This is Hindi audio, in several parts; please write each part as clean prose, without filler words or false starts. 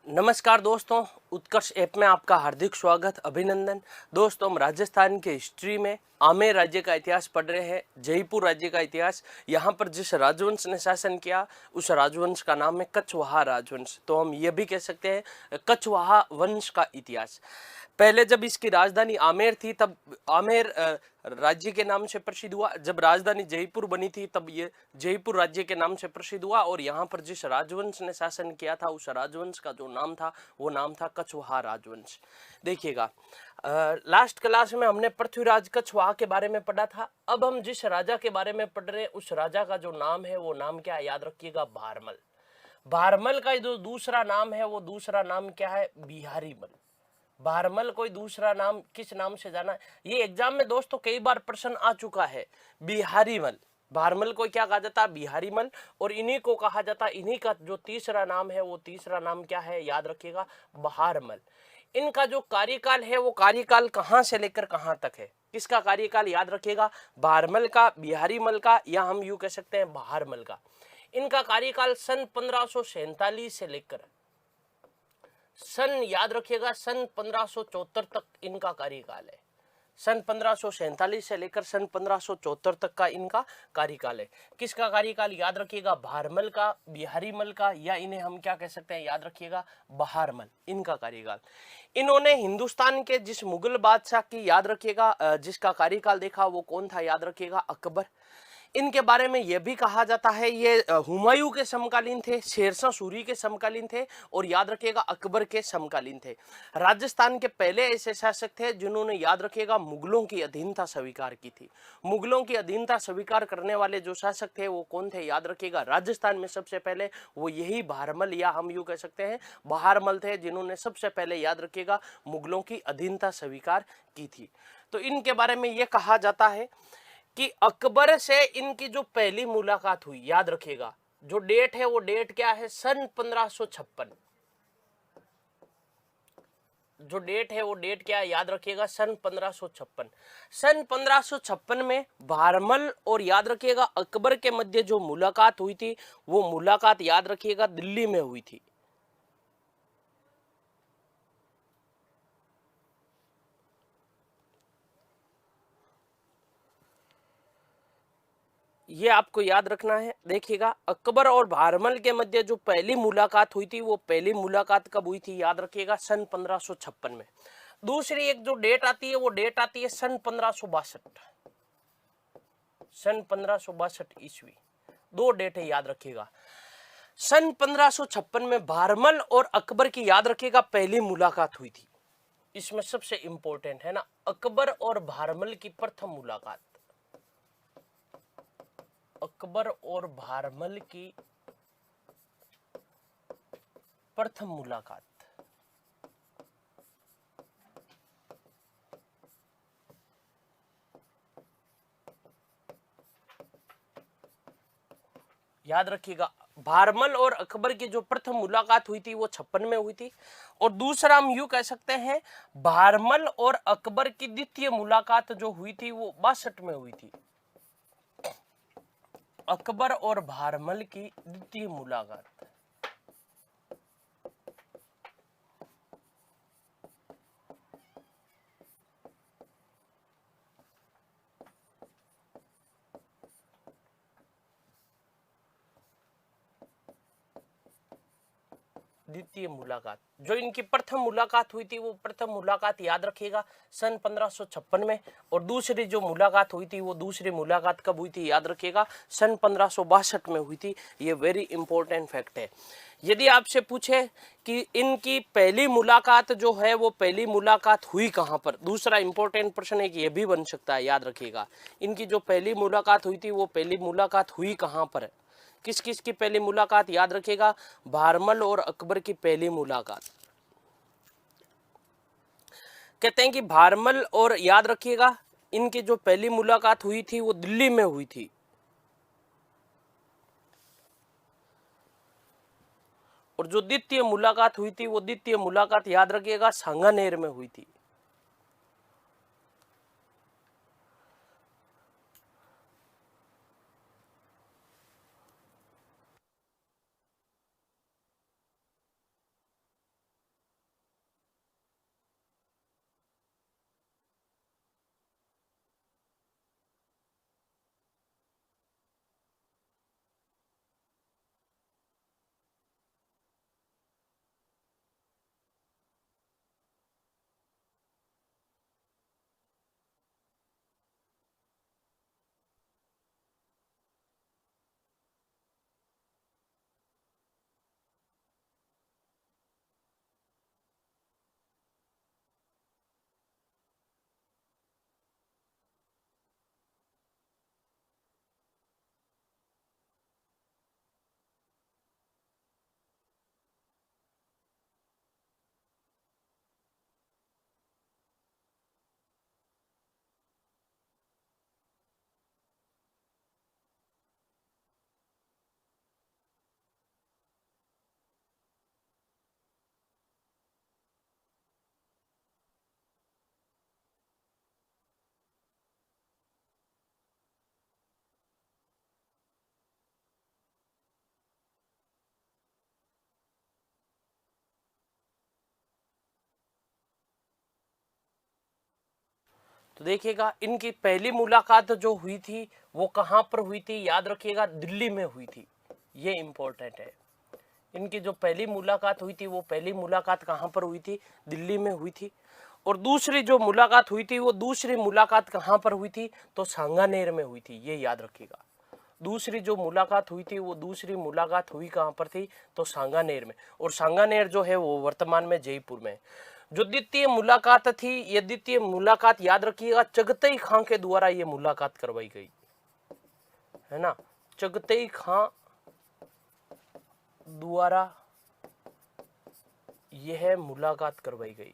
नमस्कार दोस्तों, उत्कर्ष ऐप में आपका हार्दिक स्वागत, अभिनंदन। दोस्तों, हम राजस्थान के हिस्ट्री में आमेर राज्य का इतिहास पढ़ रहे हैं, जयपुर राज्य का इतिहास। यहाँ पर जिस राजवंश ने शासन किया उस राजवंश का नाम है कछवाहा राजवंश। तो हम ये भी कह सकते हैं कछवाहा वंश का इतिहास। पहले जब इसकी राजधानी आमेर थी तब आमेर राज्य के नाम से प्रसिद्ध हुआ। जब राजधानी जयपुर बनी थी तब ये जयपुर राज्य के नाम से प्रसिद्ध हुआ। और यहाँ पर जिस राजवंश ने शासन किया था उस राजवंश का जो नाम था वो नाम था कछवाहा राजवंश। देखिएगा, लास्ट क्लास में हमने पृथ्वीराज कछवाहा के बारे में पढ़ा था। अब हम जिस राजा के बारे में पढ़ रहे हैं उस राजा का जो नाम है वो नाम क्या है, याद रखिएगा, भारमल। भारमल का जो दूसरा नाम है वो दूसरा नाम क्या है, बिहारीमल। भारमल कोई दूसरा नाम किस नाम से जाना है, ये एग्जाम में दोस्तों कई बार प्रश्न आ चुका है। बिहारीमल, भारमल को क्या कहा जाता है, बिहारीमल। और इन्हीं को कहा जाता है, इन्हीं का जो तीसरा नाम है वो तीसरा नाम क्या है, याद रखिएगा, बहारमल। इनका जो कार्यकाल है वो कार्यकाल कहां से लेकर कहां तक है, किसका कार्यकाल, याद रखिएगा, भारमल का, बिहारीमल का, या हम यूं कह सकते हैं बहारमल का। इनका कार्यकाल सन 1547 से लेकर सन, याद रखिएगा, सन 1574 तक इनका कार्यकाल है। सन 1547 से लेकर सन 1574 तक का इनका कार्यकाल है। किसका कार्यकाल, याद रखिएगा, भारमल का, बिहारीमल का, या इन्हें हम क्या कह सकते हैं, याद रखिएगा, बहारमल, इनका कार्यकाल। इन्होंने हिंदुस्तान के जिस मुगल बादशाह की, याद रखिएगा, जिसका कार्यकाल देखा वो कौन था, याद रखिएगा, अकबर। इनके बारे में यह भी कहा जाता है ये हुमायूं के समकालीन थे, शेरशाह सूरी के समकालीन थे, और याद रखिएगा अकबर के समकालीन थे। राजस्थान के पहले ऐसे शासक थे जिन्होंने, याद रखिएगा, मुगलों की अधीनता स्वीकार की थी। मुगलों की अधीनता स्वीकार करने वाले जो शासक थे वो कौन थे, याद रखिएगा, राजस्थान में सबसे पहले वो यही भारमल, या हम यूं कह सकते हैं बहारमल थे, जिन्होंने सबसे पहले, याद रखिएगा, मुगलों की अधीनता स्वीकार की थी। तो इनके बारे में यह कहा जाता है कि अकबर से इनकी जो पहली मुलाकात हुई, याद रखिएगा, जो डेट है वो डेट क्या है, सन 1556। जो डेट है वो डेट क्या है, याद रखिएगा, सन 1556। सन 1556 में भारमल और, याद रखिएगा, अकबर के मध्य जो मुलाकात हुई थी वो मुलाकात, याद रखिएगा, दिल्ली में हुई थी। ये आपको याद रखना है। देखिएगा, अकबर और भारमल के मध्य जो पहली मुलाकात हुई थी वो पहली मुलाकात कब हुई थी, याद रखिएगा, सन 1556 में। दूसरी एक जो डेट आती है वो डेट आती है सन 1562, सन 1562 ईस्वी। दो डेट है, याद रखिएगा। सन 1556 में भारमल और अकबर की, याद रखिएगा, पहली मुलाकात हुई थी। इसमें सबसे इंपॉर्टेंट है ना, अकबर और भारमल की प्रथम मुलाकात। अकबर और भारमल की प्रथम मुलाकात, याद रखिएगा, भारमल और अकबर की जो प्रथम मुलाकात हुई थी वो 56 में हुई थी। और दूसरा हम यूं कह सकते हैं भारमल और अकबर की द्वितीय मुलाकात जो हुई थी वो 62 में हुई थी। अकबर और भारमल की द्वितीय मुलाकात, द्वितीय मुलाकात, जो इनकी प्रथम मुलाकात हुई थी वो प्रथम मुलाकात, याद रखिएगा, सन 1556 में। और दूसरी जो मुलाकात हुई थी वो दूसरी मुलाकात कब हुई थी, याद रखिएगा, सन 1562 में हुई थी। ये वेरी इंपॉर्टेंट फैक्ट है। यदि आपसे पूछे कि इनकी पहली मुलाकात जो है वो पहली मुलाकात हुई कहाँ पर, दूसरा इंपॉर्टेंट प्रश्न है कि ये भी बन सकता है, याद रखिएगा, इनकी जो पहली मुलाकात हुई थी वो पहली मुलाकात हुई कहाँ पर है, किस किस की पहली मुलाकात, याद रखिएगा, भारमल और अकबर की पहली मुलाकात। कहते हैं कि भारमल और, याद रखिएगा, इनकी जो पहली मुलाकात हुई थी वो दिल्ली में हुई थी। और जो द्वितीय मुलाकात हुई थी वो द्वितीय मुलाकात, याद रखिएगा, सांगानेर में हुई थी। तो देखिएगा इनकी पहली मुलाकात जो हुई थी वो कहाँ पर हुई थी, याद रखिएगा दिल्ली में हुई थी। ये इंपॉर्टेंट है। इनकी जो पहली मुलाकात हुई थी वो पहली मुलाकात कहाँ पर हुई थी, दिल्ली में हुई थी। और दूसरी जो मुलाकात हुई थी वो दूसरी मुलाकात कहाँ पर हुई थी, तो सांगानेर में हुई थी। ये याद रखिएगा, दूसरी जो मुलाकात हुई थी वो दूसरी मुलाकात हुई कहाँ पर थी, तो सांगानेर में। और सांगानेर जो है वो वर्तमान में जयपुर में। जो द्वितीय मुलाकात थी, ये द्वितीय मुलाकात याद रखिएगा चगतई खां के द्वारा ये मुलाकात करवाई गई, है ना। चगतई खां द्वारा यह मुलाकात करवाई गई।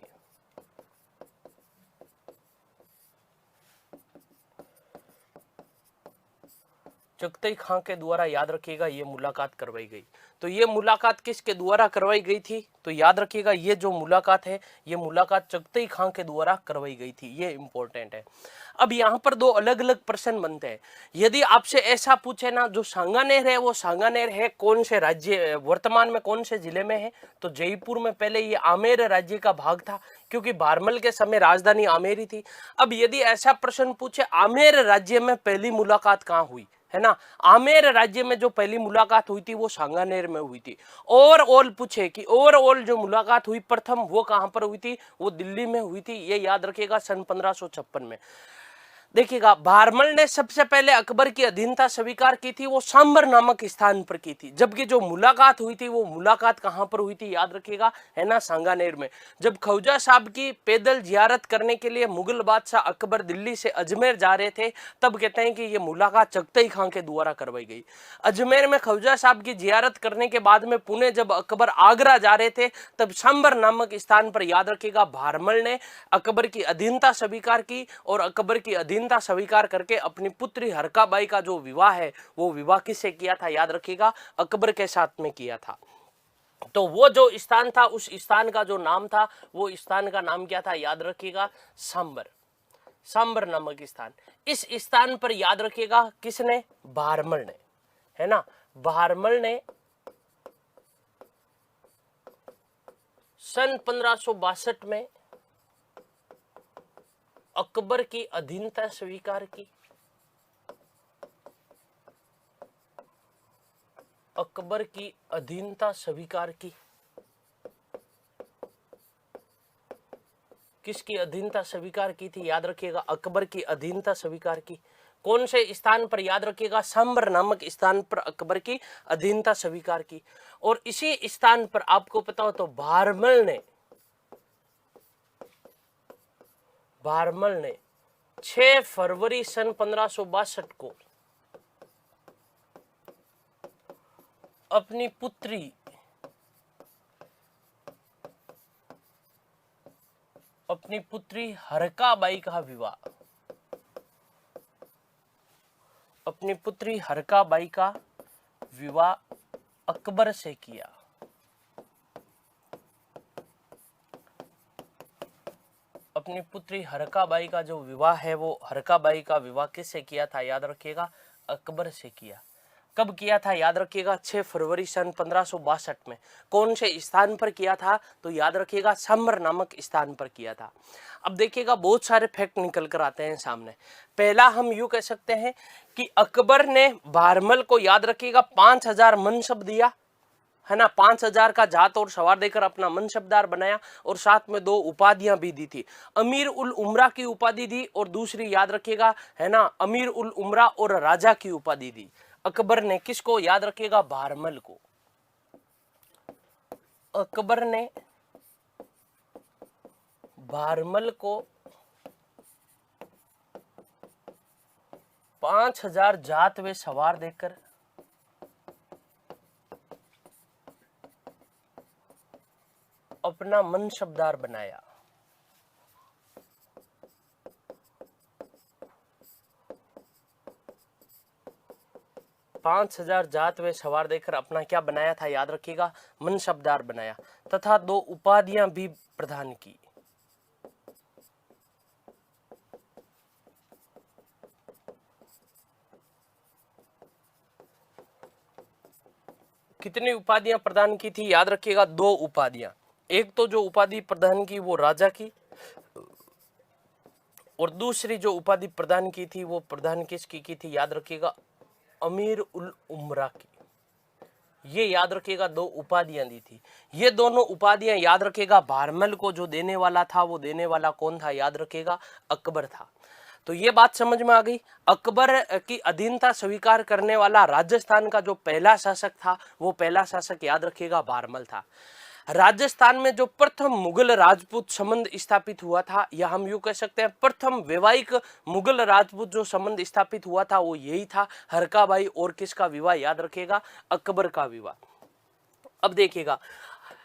चगतई खां के द्वारा याद रखिएगा ये मुलाकात करवाई गई। तो ये मुलाकात किसके द्वारा करवाई गई थी, तो याद रखिएगा ये जो मुलाकात है ये मुलाकात चगतई खां के द्वारा करवाई गई थी। ये इंपॉर्टेंट है। अब यहाँ पर दो अलग अलग प्रश्न बनते हैं। यदि आपसे ऐसा पूछे ना, जो सांगानेर है वो सांगानेर है कौन से राज्य, वर्तमान में कौन से जिले में है, तो जयपुर में। पहले ये आमेर राज्य का भाग था, क्योंकि बारमल के समय राजधानी आमेर ही थी। अब यदि ऐसा प्रश्न पूछे आमेर राज्य में पहली मुलाकात कहाँ हुई, है ना, आमेर राज्य में जो पहली मुलाकात हुई थी वो सांगानेर में हुई थी। ओवरऑल पूछे कि ओवरऑल जो मुलाकात हुई प्रथम वो कहां पर हुई थी, वो दिल्ली में हुई थी। ये याद रखिएगा सन 1556 में। देखिएगा बारमल ने सबसे पहले अकबर की अधीनता स्वीकार की थी, वो सांबर नामक स्थान पर की थी। जबकि जो मुलाकात हुई थी वो मुलाकात कहां पर हुई थी, याद रखिएगा, है ना, सांगानेर में। जब ख्वाजा साहब की पैदल जियारत करने के लिए मुगल बादशाह अकबर दिल्ली से अजमेर जा रहे थे, तब कहते हैं कि ये मुलाकात चगतई खां के द्वारा करवाई गई। अजमेर में ख्वाजा साहब की जियारत करने के बाद में पुणे जब अकबर आगरा जा रहे थे, तब सांबर नामक स्थान पर, याद रखिएगा, बारमल ने अकबर की अधीनता स्वीकार की। और अकबर की अधीनता स्वीकार करके अपनी पुत्री हरकाबाई का जो विवाह है वो विवाह किससे किया था, याद रखिएगा, अकबर के साथ में किया था। तो वो जो स्थान था उस स्थान का जो नाम था वो स्थान का नाम क्या था, याद रखिएगा, सांबर। सांबर नामक स्थान। इस स्थान पर याद रखिएगा किसने, बारमल ने, है ना, बारमल ने सन 1562 में अकबर की अधीनता स्वीकार की। अकबर की अधीनता स्वीकार की। किसकी अधीनता स्वीकार की थी, याद रखिएगा, अकबर की अधीनता स्वीकार की। कौन से स्थान पर, याद रखिएगा, सांबर नामक स्थान पर अकबर की अधीनता स्वीकार की। और इसी स्थान पर आपको पता हो तो बारमल ने 6 फरवरी सन 1562 को अपनी पुत्री हरकाबाई का विवाह, अपनी पुत्री हरकाबाई का विवाह अकबर से किया। अपनी पुत्री हरकाबाई का जो विवाह है वो हरकाबाई का विवाह किससे किया था, याद रखिएगा, अकबर से किया। कब किया था, याद रखिएगा, 6 फरवरी सन 1562 में। कौन से स्थान पर किया था, तो याद रखिएगा, सांबर नामक स्थान पर किया था। अब देखिएगा बहुत सारे फैक्ट निकल कर आते हैं सामने। पहला हम यूं कह सकते हैं कि अकबर ने बारमल को, याद रखिएगा, 5000 मनसब दिया, है ना, 5000 का जात और सवार देकर अपना मनसबदार बनाया। और साथ में 2 उपाधियां भी दी थी। अमीर उल उमरा की उपाधि दी और दूसरी, याद रखिएगा, है ना, अमीर उल उमरा और राजा की उपाधि दी अकबर ने। किसको, याद रखिएगा, बारमल को। अकबर ने बारमल को 5000 जात व सवार देकर अपना मनसबदार बनाया। पांच 5000 जात व सवार देकर अपना क्या बनाया था, याद रखिएगा, मनसबदार बनाया। तथा 2 उपाधियां भी प्रदान की। कितनी उपाधियां प्रदान की थी, याद रखिएगा, 2 उपाधियां। एक तो जो उपाधि प्रदान की वो राजा की, और दूसरी जो उपाधि प्रदान की थी वो प्रदान किसकी की थी, याद रखिएगा, अमीर उल उमरा की। ये याद रखिएगा, दो उपाधियां दी थी। ये दोनों उपाधियां याद रखिएगा, भारमल को जो देने वाला था वो देने वाला कौन था, याद रखिएगा, अकबर था। तो ये बात समझ में आ गई। अकबर की अधीनता स्वीकार करने वाला राजस्थान का जो पहला शासक था वो पहला शासक याद रखिएगा भारमल था। राजस्थान में जो प्रथम मुगल राजपूत संबंध स्थापित हुआ था, या हम यूं कह सकते हैं प्रथम वैवाहिक मुगल राजपूत जो संबंध स्थापित हुआ था वो यही था, हरकाबाई और किसका विवाह, याद रखिएगा, अकबर का विवाह। अब देखिएगा,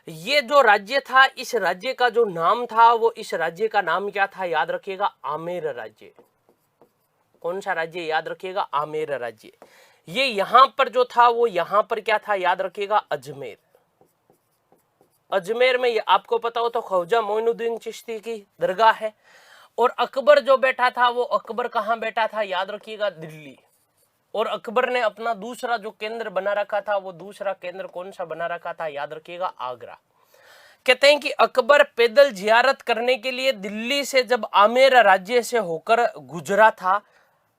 ये जो राज्य था, इस राज्य का जो नाम था वो, इस राज्य का नाम क्या था, याद रखिएगा, आमेर राज्य। कौन सा राज्य, याद रखिएगा, आमेर राज्य। ये यहां पर जो था वो यहां पर क्या था, याद रखिएगा, अजमेर। अजमेर में आपको पता हो तो ख्वाजा मोइनुद्दीन चिश्ती की दरगाह है। और अकबर जो बैठा था वो अकबर कहां बैठा था, याद रखिएगा, दिल्ली। और अकबर ने अपना दूसरा जो केंद्र बना रखा था वो दूसरा केंद्र कौन सा बना रखा था, याद रखिएगा, आगरा। कहते हैं कि अकबर पैदल जियारत करने के लिए दिल्ली से जब आमेर राज्य से होकर गुजरा था,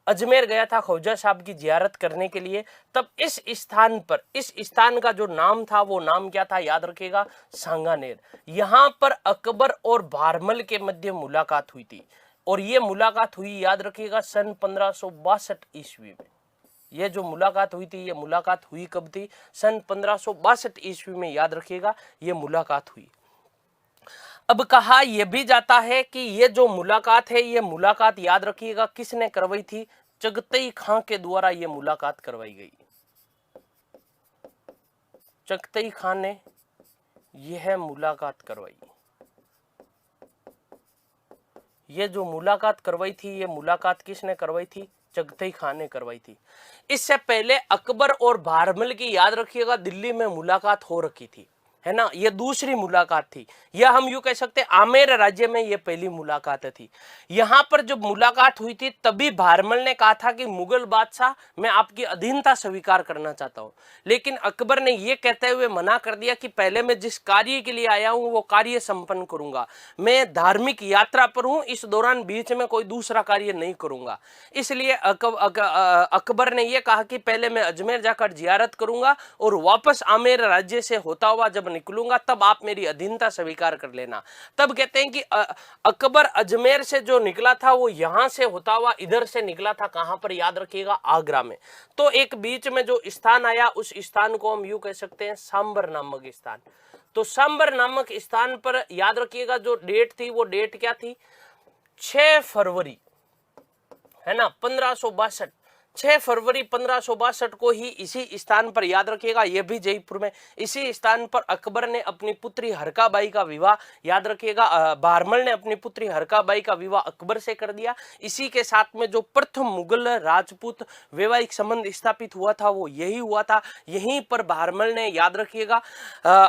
अजमेर गया था ख्वाजा साहब की जियारत करने के लिए, तब इस स्थान पर, इस स्थान का जो नाम था वो नाम क्या था, याद रखिएगा, सांगानेर। यहां पर अकबर और भारमल के मध्य मुलाकात हुई थी। और ये मुलाकात हुई, याद रखिएगा, सन 1562 ईस्वी में। ये जो मुलाकात हुई थी, ये मुलाकात हुई कब थी, सन 1562 ईस्वी में, याद रखिएगा, ये मुलाकात हुई। अब कहा यह भी जाता है कि ये जो मुलाकात है, ये मुलाकात याद रखिएगा किसने करवाई थी, चगतई खां के द्वारा ये मुलाकात करवाई गई। चगतई खां ने यह मुलाकात करवाई। ये जो मुलाकात करवाई थी, ये मुलाकात किसने करवाई थी, चगतई खां ने करवाई थी। इससे पहले अकबर और भारमल की, याद रखिएगा, दिल्ली में मुलाकात हो रखी थी, है ना। ये दूसरी मुलाकात थी, या हम यूं कह सकते हैं आमेर राज्य में ये पहली मुलाकात थी। यहां पर जब मुलाकात हुई थी तभी भारमल ने कहा था कि मुगल बादशाह, मैं आपकी अधीनता स्वीकार करना चाहता हूं। लेकिन अकबर ने यह कहते हुए मना कर दिया कि पहले मैं जिस कार्य के लिए आया हूं वो कार्य संपन्न करूंगा, मैं धार्मिक यात्रा पर हूं, इस दौरान बीच में कोई दूसरा कार्य नहीं करूंगा। इसलिए अकबर ने यह कहा कि पहले मैं अजमेर जाकर जियारत करूंगा और वापस आमेर राज्य से होता हुआ जब निकलूंगा तब आप मेरी अधीनता स्वीकार कर लेना। तब कहते हैं कि अकबर अजमेर से जो निकला था वो यहां से होता हुआ इधर से निकला था, कहां पर, याद रखिएगा, आगरा में। तो एक बीच में जो स्थान आया उस स्थान को हम यूं कह सकते हैं सांबर नामक स्थान। तो सांबर नामक स्थान पर याद रखिएगा जो डेट थी वो डेट क्या थी, 6 फरवरी, है ना, 1562। 6 फरवरी 1562 को ही इसी स्थान पर, याद रखिएगा, यह भी जयपुर में, इसी स्थान पर अकबर ने अपनी पुत्री हरकाबाई का विवाह, याद रखिएगा, भारमल ने अपनी पुत्री हरकाबाई का विवाह अकबर से कर दिया। इसी के साथ में जो प्रथम मुगल राजपूत वैवाहिक संबंध स्थापित हुआ था वो यही हुआ था। यहीं पर भारमल ने, याद रखिएगा,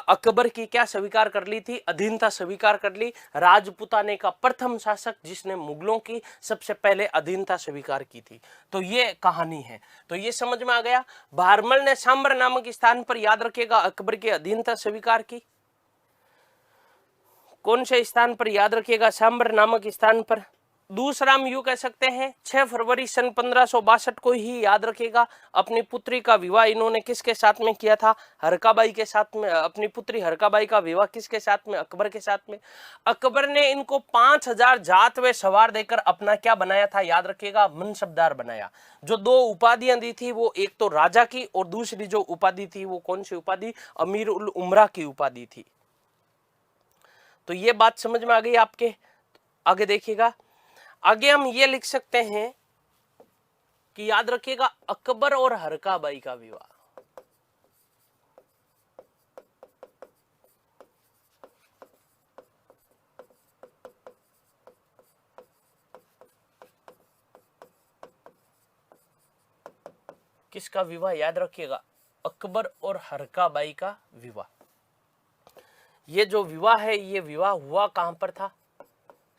अकबर की क्या स्वीकार कर ली थी, अधीनता स्वीकार कर ली। राजपूताने का प्रथम शासक जिसने मुगलों की सबसे पहले अधीनता स्वीकार की थी। तो ये कहानी है। तो ये समझ में आ गया, भारमल ने सांबर नामक स्थान पर, याद रखिएगा, अकबर की अधीनता स्वीकार की। कौन से स्थान पर, याद रखिएगा, सांबर नामक स्थान पर। दूसरा हम यूं कह सकते हैं 6 फरवरी सन 1562 को ही, याद रखिएगा, अपनी पुत्री का विवाह इन्होंने किसके साथ में किया था, हरकाबाई के साथ में। अपनी पुत्री हरकाबाई का विवाह किसके साथ में, अकबर के साथ में। अकबर ने इनको 5000 जात व सवार देकर अपना क्या बनाया था, याद रखिएगा, मनसबदार बनाया। जो दो उपाधियां दी थी वो एक तो राजा की और दूसरी जो उपाधि थी वो कौन सी उपाधि, अमीर उल उमरा की उपाधि थी। तो ये बात समझ में आ गई आपके। आगे देखिएगा, आगे हम ये लिख सकते हैं कि याद रखिएगा अकबर और हरकाबाई का विवाह। किसका विवाह, याद रखिएगा, अकबर और हरकाबाई का विवाह। ये जो विवाह है ये विवाह हुआ कहां पर था,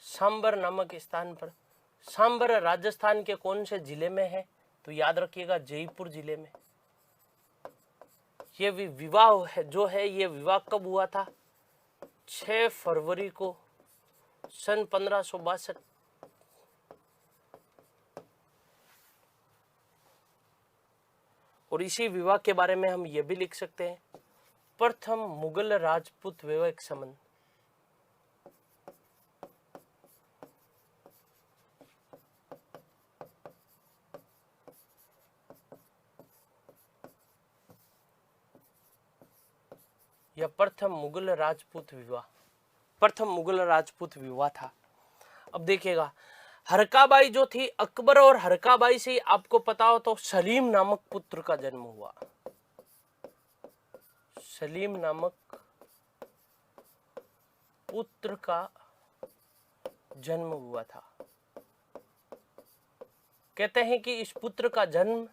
सांबर नामक स्थान पर। सांबर राजस्थान के कौन से जिले में है, तो याद रखिएगा जयपुर जिले में। ये विवाह है जो है, ये विवाह कब हुआ था, 6 फरवरी को सन 1562। और इसी विवाह के बारे में हम ये भी लिख सकते हैं, प्रथम मुगल राजपूत वैवाहिक संबंध। या प्रथम मुगल राजपूत विवाह, प्रथम मुगल राजपूत विवाह था। अब देखिएगा, हरकाबाई जो थी, अकबर और हरकाबाई से आपको पता हो तो सलीम नामक पुत्र का जन्म हुआ। सलीम नामक पुत्र का जन्म हुआ था। कहते हैं कि इस पुत्र का जन्म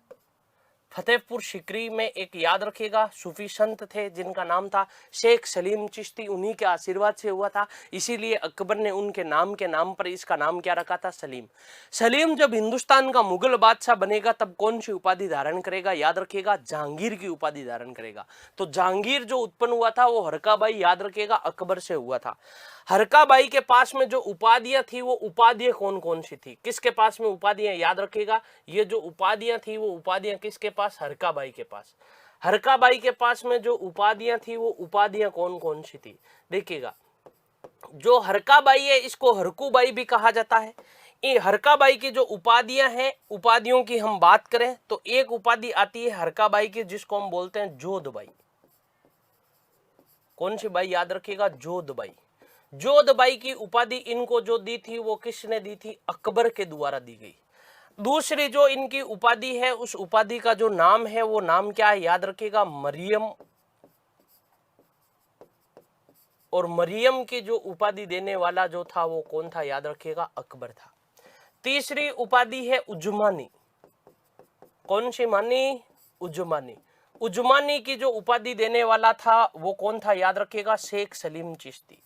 फतेहपुर सिकरी में, एक याद रखिएगा, सूफी संत थे जिनका नाम था शेख सलीम चिश्ती, उन्हीं के आशीर्वाद से हुआ था। इसीलिए अकबर ने उनके नाम के नाम पर इसका नाम क्या रखा था, सलीम। सलीम जब हिंदुस्तान का मुगल बादशाह बनेगा तब कौन सी उपाधि धारण करेगा, याद रखिएगा, जहांगीर की उपाधि धारण करेगा। तो जहांगीर जो उत्पन्न हुआ था वो हरकाबाई, याद रखिएगा, अकबर से हुआ था। हरकाबाई के पास में जो उपाधियां थी वो उपाधियां कौन कौन सी थी, किसके पास में उपाधियां, याद रखिएगा, ये जो उपाधियां थी वो उपाधियां किसके पास, हरकाबाई के पास। हरकाबाई के पास में जो उपाधियां थी वो उपाधियां कौन कौन सी थी, देखिएगा। जो हरकाबाई है इसको हरकूबाई भी कहा जाता है। ये हरकाबाई की जो उपाधियां हैं, उपाधियों की हम बात करें तो एक उपाधि आती है हरकाबाई की जिसको हम बोलते हैं जोधबाई। कौन सी बाई, याद रखिएगा, जोधबाई। जोधबाई की उपाधि इनको जो दी थी वो किसने दी थी, अकबर के द्वारा दी गई। दूसरी जो इनकी उपाधि है उस उपाधि का जो नाम है वो नाम क्या है, याद रखिएगा, मरियम। और मरियम की जो उपाधि देने वाला जो था वो कौन था, याद रखिएगा, अकबर था। तीसरी उपाधि है उजमानी। कौन सी मानी, उजमानी। उजमानी की जो उपाधि देने वाला था वो कौन था, याद रखिएगा, शेख सलीम चिश्ती।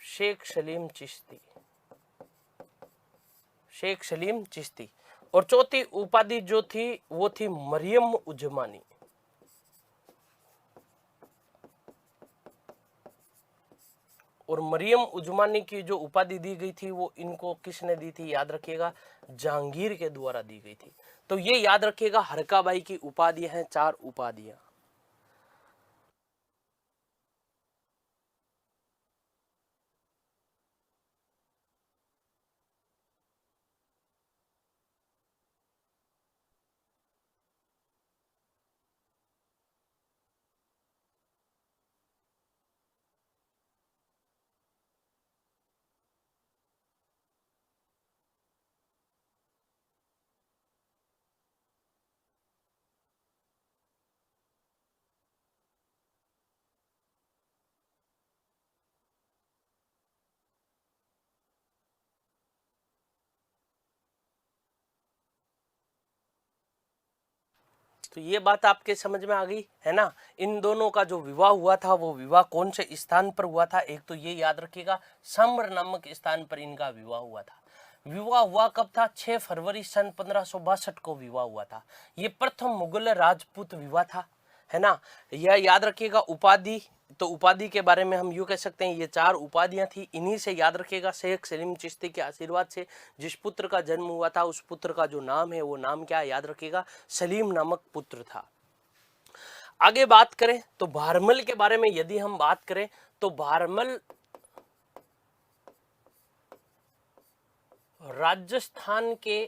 शेख सलीम चिश्ती, शेख सलीम चिश्ती। और चौथी उपाधि जो थी वो थी मरियम उजमानी। और मरियम उजमानी की जो उपाधि दी गई थी वो इनको किसने दी थी, याद रखिएगा, जहांगीर के द्वारा दी गई थी। तो ये याद रखिएगा, हरकाबाई की उपाधियां हैं, 4 उपाधियां। तो ये बात आपके समझ में आ गई है ना। इन दोनों का जो विवाह हुआ था वो विवाह कौन से स्थान पर हुआ था, एक तो ये याद रखिएगा, सम्र नामक स्थान पर इनका विवाह हुआ था। विवाह हुआ कब था, 6 फरवरी सन 1562 को विवाह हुआ था। ये प्रथम मुगल राजपूत विवाह था, है ना। यह याद रखिएगा, उपाधि, तो उपाधि के बारे में हम यूं कह सकते हैं ये 4 उपाधियां थी। इन्हीं से याद रखिएगा, शेख सलीम चिश्ती के आशीर्वाद से जिस पुत्र का जन्म हुआ था उस पुत्र का जो नाम है वो नाम क्या है, याद रखिएगा, सलीम नामक पुत्र था। आगे बात करें तो भारमल के बारे में यदि हम बात करें तो भारमल राजस्थान के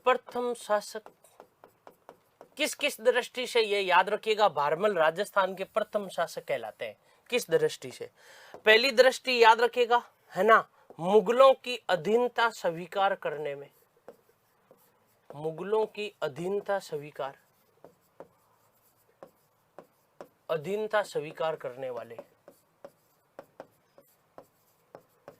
प्रथम शासक, किस किस दृष्टि से, ये याद रखिएगा, भारमल राजस्थान के प्रथम शासक कहलाते हैं। किस दृष्टि से, पहली दृष्टि याद रखिएगा, है ना, मुगलों की अधीनता स्वीकार करने में। मुगलों की अधीनता स्वीकार, अधीनता स्वीकार करने वाले,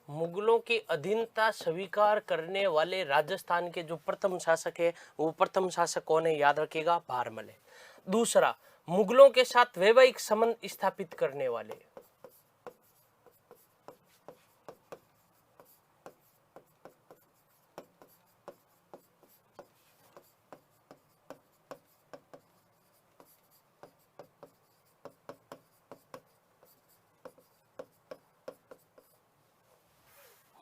मुगलों की अधीनता स्वीकार करने वाले राजस्थान के जो प्रथम शासक है वो प्रथम शासक कौन है, याद रखिएगा, भारमल है। दूसरा, मुगलों के साथ वैवाहिक संबंध स्थापित करने वाले,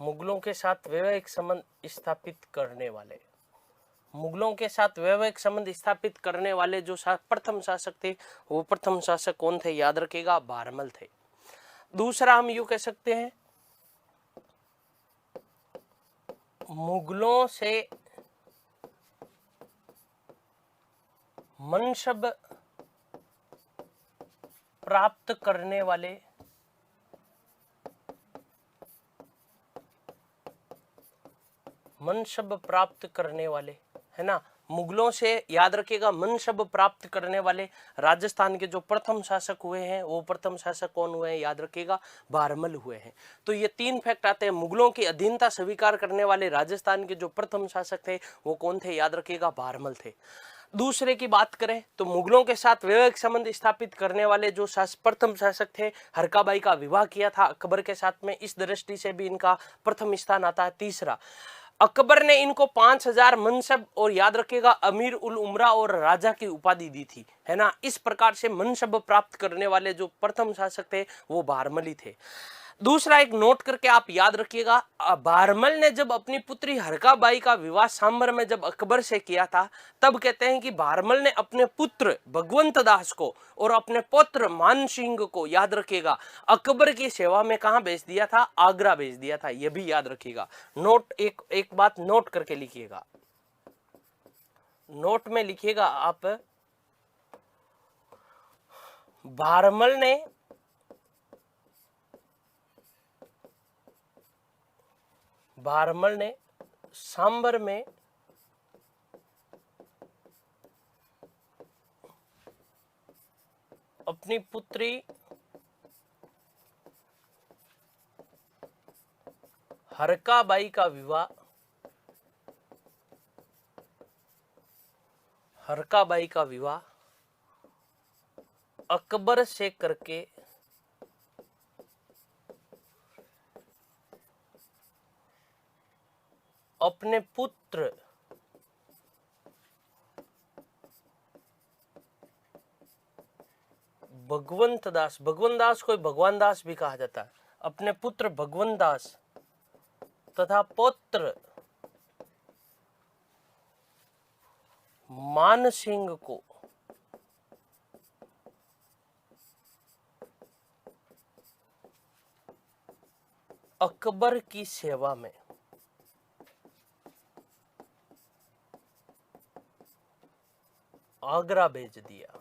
मुगलों के साथ वैवाहिक संबंध स्थापित करने वाले, मुगलों के साथ वैवाहिक संबंध स्थापित करने वाले जो प्रथम शासक थे, वो प्रथम शासक कौन थे? याद रखिएगा, भारमल थे। दूसरा हम यूं कह सकते हैं, मुगलों से मनसब प्राप्त करने वाले, मनसब प्राप्त करने वाले, है ना, मुगलों से याद रखिएगा मनसब प्राप्त करने वाले राजस्थान के जो प्रथम शासक हुए हैं, वो प्रथम शासक कौन हुए हैं? याद रखिएगा, भारमल हुए हैं। तो ये 3 फैक्ट आते हैं। मुगलों की अधीनता स्वीकार करने वाले राजस्थान के जो प्रथम शासक थे वो कौन थे? याद रखिएगा, भारमल थे। दूसरे की बात करें तो मुगलों के साथ वैवाहिक संबंध स्थापित करने वाले जो प्रथम शासक थे, हरकाबाई का विवाह किया था अकबर के साथ में, इस दृष्टि से भी इनका प्रथम स्थान आता है। तीसरा, अकबर ने इनको 5000 मनसब और याद रखिएगा अमीर उल उमरा और राजा की उपाधि दी थी, है ना। इस प्रकार से मनसब प्राप्त करने वाले जो प्रथम शासक थे वो भारमली थे। दूसरा एक नोट करके आप याद रखिएगा, भारमल ने जब अपनी पुत्री हरकाबाई का विवाह सांबर में जब अकबर से किया था, तब कहते हैं कि भारमल ने अपने पुत्र भगवंत दास को और अपने पुत्र मान सिंह को, याद रखिएगा, अकबर की सेवा में कहां भेज दिया था? आगरा भेज दिया था। यह भी याद रखिएगा। नोट एक बात नोट करके लिखिएगा, नोट में लिखिएगा आप, भारमल ने सांबर में अपनी पुत्री हरकाबाई का विवाह, हरकाबाई का विवाह अकबर से करके अपने पुत्र भगवंत दास, भगवंत दास को भगवान दास भी कहा जाता है, अपने पुत्र भगवंत दास तथा पौत्र मान सिंह को अकबर की सेवा में आगरा भेज दिया।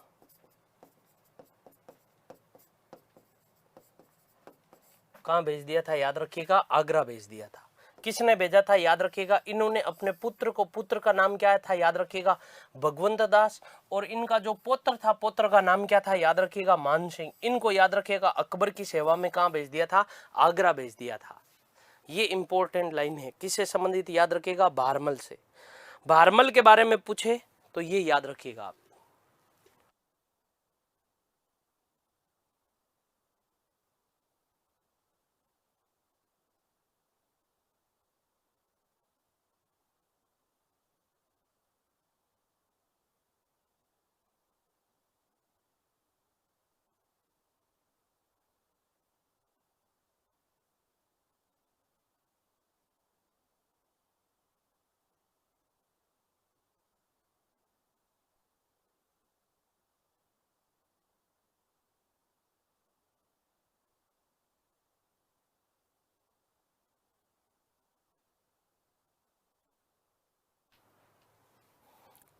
कहां भेज दिया था? याद रखिएगा, आगरा भेज दिया था। किसने भेजा था? याद रखिएगा, इन्होंने अपने पुत्र को, पुत्र का नाम क्या था? याद रखिएगा, भगवंत दास, और इनका जो पुत्र था, पुत्र का नाम क्या था? याद रखिएगा, मान सिंह। इनको याद रखिएगा अकबर की सेवा में कहां भेज दिया था? आगरा भेज दिया था। ये इंपॉर्टेंट लाइन है, किससे संबंधित? याद रखिएगा, भारमल से। भारमल के बारे में पूछे तो ये याद रखिएगा आप।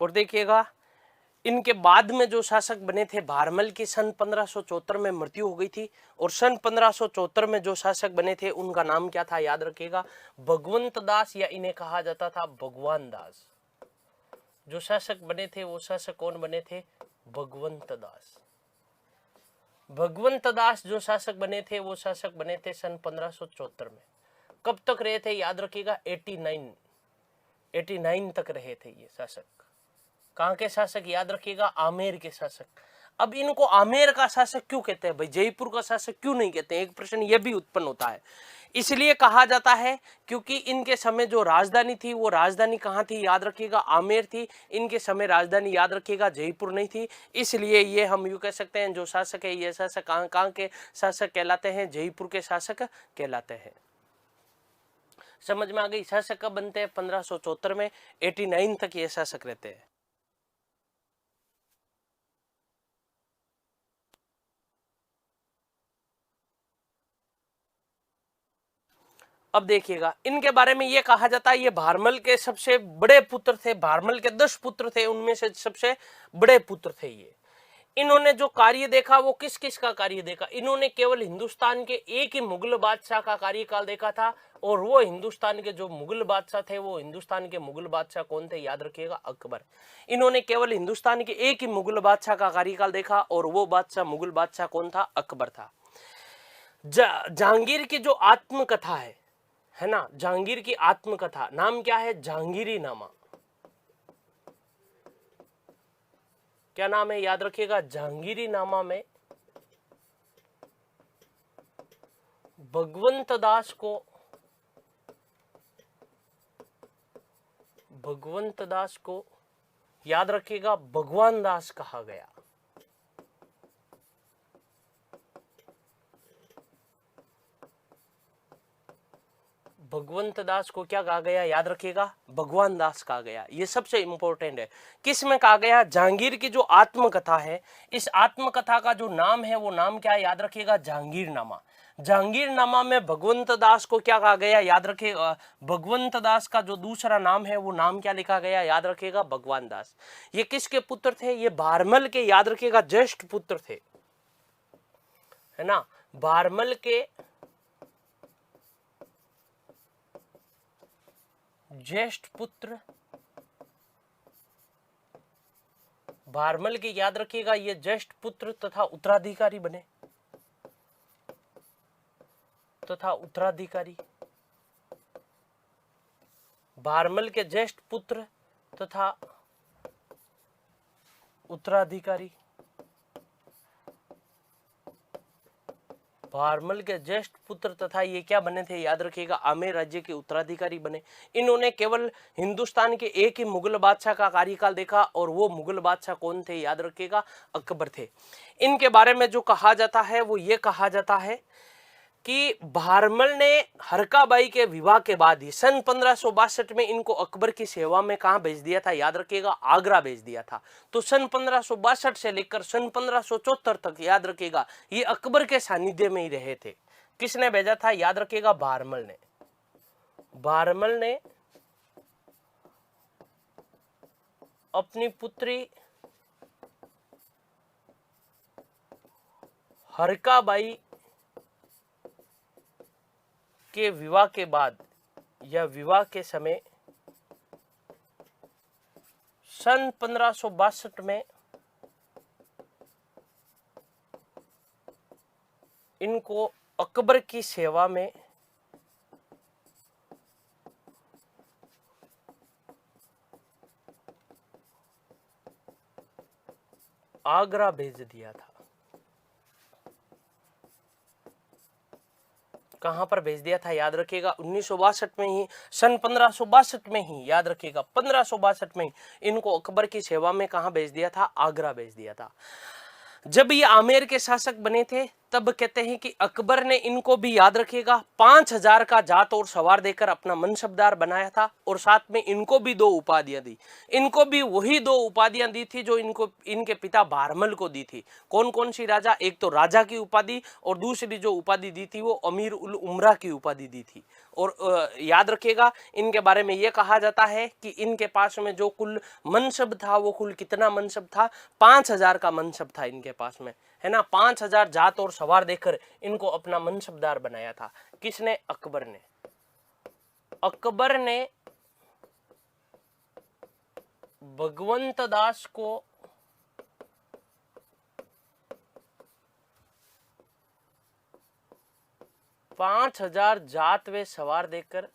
और देखिएगा, इनके बाद में जो शासक बने थे, भारमल की सन 1574 में मृत्यु हो गई थी, और सन 1574 में जो शासक बने थे उनका नाम क्या था? याद रखिएगा, भगवंत दास, या इन्हें कहा जाता था भगवान दास। जो शासक बने थे वो शासक कौन बने थे? भगवंत दास। भगवंत दास जो शासक बने थे वो शासक बने थे सन 1574 में। कब तक रहे थे? याद रखिएगा, 89 तक रहे थे ये शासक। कहां के शासक? याद रखिएगा, आमेर के शासक। अब इनको आमेर का शासक क्यों कहते हैं भाई, जयपुर का शासक क्यों नहीं कहते? एक प्रश्न यह भी उत्पन्न होता है। इसलिए कहा जाता है क्योंकि इनके समय जो राजधानी थी वो राजधानी कहाँ थी? याद रखिएगा, आमेर थी। इनके समय राजधानी, याद रखिएगा, जयपुर नहीं थी। इसलिए ये हम यूं कह सकते हैं जो शासक है ये शासक कहाँ के शासक कहलाते हैं? जयपुर के शासक कहलाते हैं। समझ में आ गई। शासक कब बनते हैं? 1574 में, 89 तक ये शासक रहते हैं। अब देखिएगा, इनके बारे में ये कहा जाता है ये भारमल के सबसे बड़े पुत्र थे। भारमल के 10 पुत्र थे, उनमें से सबसे बड़े पुत्र थे ये। इन्होंने जो कार्य देखा वो किस किस का कार्य देखा? इन्होंने केवल हिंदुस्तान के एक ही मुगल बादशाह का कार्यकाल देखा था, और वो हिंदुस्तान के जो मुगल बादशाह थे, वो हिंदुस्तान के मुगल बादशाह कौन थे? याद रखिएगा, अकबर। इन्होंने केवल हिंदुस्तान के एक ही मुगल बादशाह का कार्यकाल देखा, और वो बादशाह, मुगल बादशाह कौन था? अकबर था। जहांगीर की जो आत्मकथा है ना, जहांगीर की आत्मकथा, नाम क्या है? जहांगीरी नामा। क्या नाम है? याद रखिएगा, जहांगीरी नामा में भगवंत दास को याद रखिएगा भगवान दास कहा गया। भगवंत दास को क्या कहा गया? याद रखिएगा, भगवान दास कहा गया। ये सबसे इंपॉर्टेंट है। किस में कहा गया? जहांगीर की जो आत्मकथा है, इस आत्मकथा का जो नाम है वो नाम क्या है? याद रखिएगा, जहांगीरनामा। जहांगीरनामा में भगवंत दास को क्या कहा गया? याद रखिएगा, भगवंत दास का जो दूसरा नाम है वो नाम क्या लिखा गया? याद रखिएगा, भगवान दास। ये किसके पुत्र थे? ये भारमल के, याद रखिएगा, ज्येष्ठ पुत्र थे, है ना। भारमल के ज्येष्ठ पुत्र, भारमल के, याद रखिएगा, ये ज्येष्ठ पुत्र तथा उत्तराधिकारी बने, भारमल के ज्येष्ठ पुत्र तथा उत्तराधिकारी, भारमल के ज्येष्ठ पुत्र तथा ये क्या बने थे? याद रखिएगा, आमेर राज्य के उत्तराधिकारी बने। इन्होंने केवल हिंदुस्तान के एक ही मुगल बादशाह का कार्यकाल देखा, और वो मुगल बादशाह कौन थे? याद रखिएगा, अकबर थे। इनके बारे में जो कहा जाता है वो ये कहा जाता है कि भारमल ने हरकाबाई के विवाह के बाद ही सन 1562 में इनको अकबर की सेवा में कहां भेज दिया था? याद रखिएगा, आगरा भेज दिया था। तो सन 1562 से लेकर सन 1574 तक, याद रखिएगा, ये अकबर के सानिध्य में ही रहे थे। किसने भेजा था? याद रखिएगा, भारमल ने। भारमल ने अपनी पुत्री हरकाबाई के विवाह के बाद या विवाह के समय सन 1562 में इनको अकबर की सेवा में आगरा भेज दिया था। कहां पर भेज दिया था? याद रखिएगा, 1962 में ही, सन 1562 में ही, याद रखिएगा, 1562 में ही इनको अकबर की सेवा में कहां भेज दिया था? आगरा भेज दिया था। जब ये आमेर के शासक बने थे, तब कहते हैं कि अकबर ने इनको भी, याद रखिएगा, 5000 का जात और सवार देकर अपना मनसबदार बनाया था, और साथ में इनको भी 2 उपाधियां दी। इनको भी वही 2 उपाधियां दी थी जो इनको, इनके पिता भारमल को दी थी। कौन कौन सी राजा? एक तो राजा की उपाधि, और दूसरी जो उपाधि दी थी वो अमीर उल उमरा की उपाधि दी थी। और याद रखिएगा, इनके बारे में यह कहा जाता है कि इनके पास में जो कुल मनसब था वो कुल कितना मनसब था? 5000 का मनसब था इनके पास में, है ना। 5000 जात और सवार देकर इनको अपना मनसबदार बनाया था। किसने? अकबर ने। अकबर ने भगवंत दास को पांच 5000 जात व सवार देकर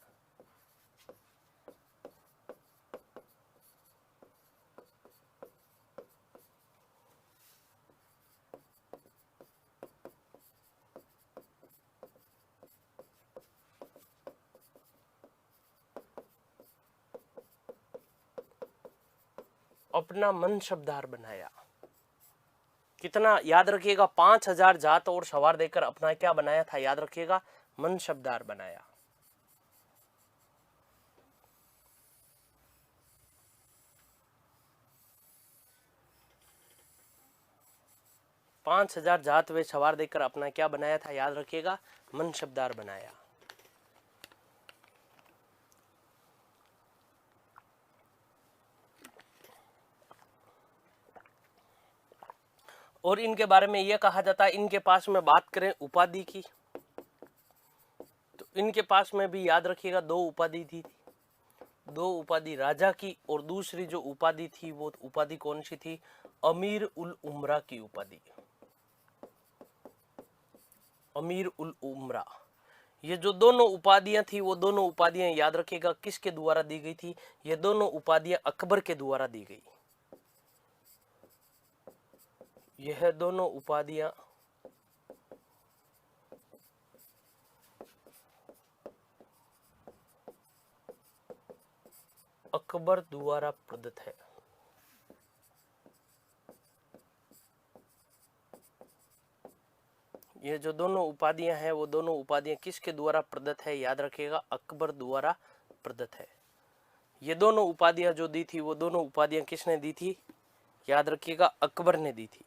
अपना मनसबदार बनाया। कितना? याद रखिएगा, 5000 जात और सवार देकर अपना क्या बनाया था? याद रखिएगा, मनसबदार बनाया। 5000 जात व सवार देकर अपना क्या बनाया था, याद रखिएगा, मनसबदार बनाया। और इनके बारे में यह कहा जाता है, इनके पास में बात करें उपाधि की, तो इनके पास में भी याद रखिएगा 2 उपाधि थी। 2 उपाधि राजा की, और दूसरी जो उपाधि थी वो उपाधि कौन सी थी, अमीर उल उमरा की उपाधि। अमीर उल उमरा, ये जो दोनों उपाधियां थी वो दोनों उपाधियां याद रखिएगा किसके द्वारा दी गई थी, ये दोनों उपाधियां अकबर के द्वारा दी गई। यह दोनों उपाधियां अकबर द्वारा प्रदत्त है। ये जो दोनों उपाधियां हैं वो दोनों उपाधियां किसके द्वारा प्रदत्त है, याद रखिएगा, अकबर द्वारा प्रदत्त है। ये दोनों उपाधियां जो दी थी वो दोनों उपाधियां किसने दी थी, याद रखिएगा, अकबर ने दी थी।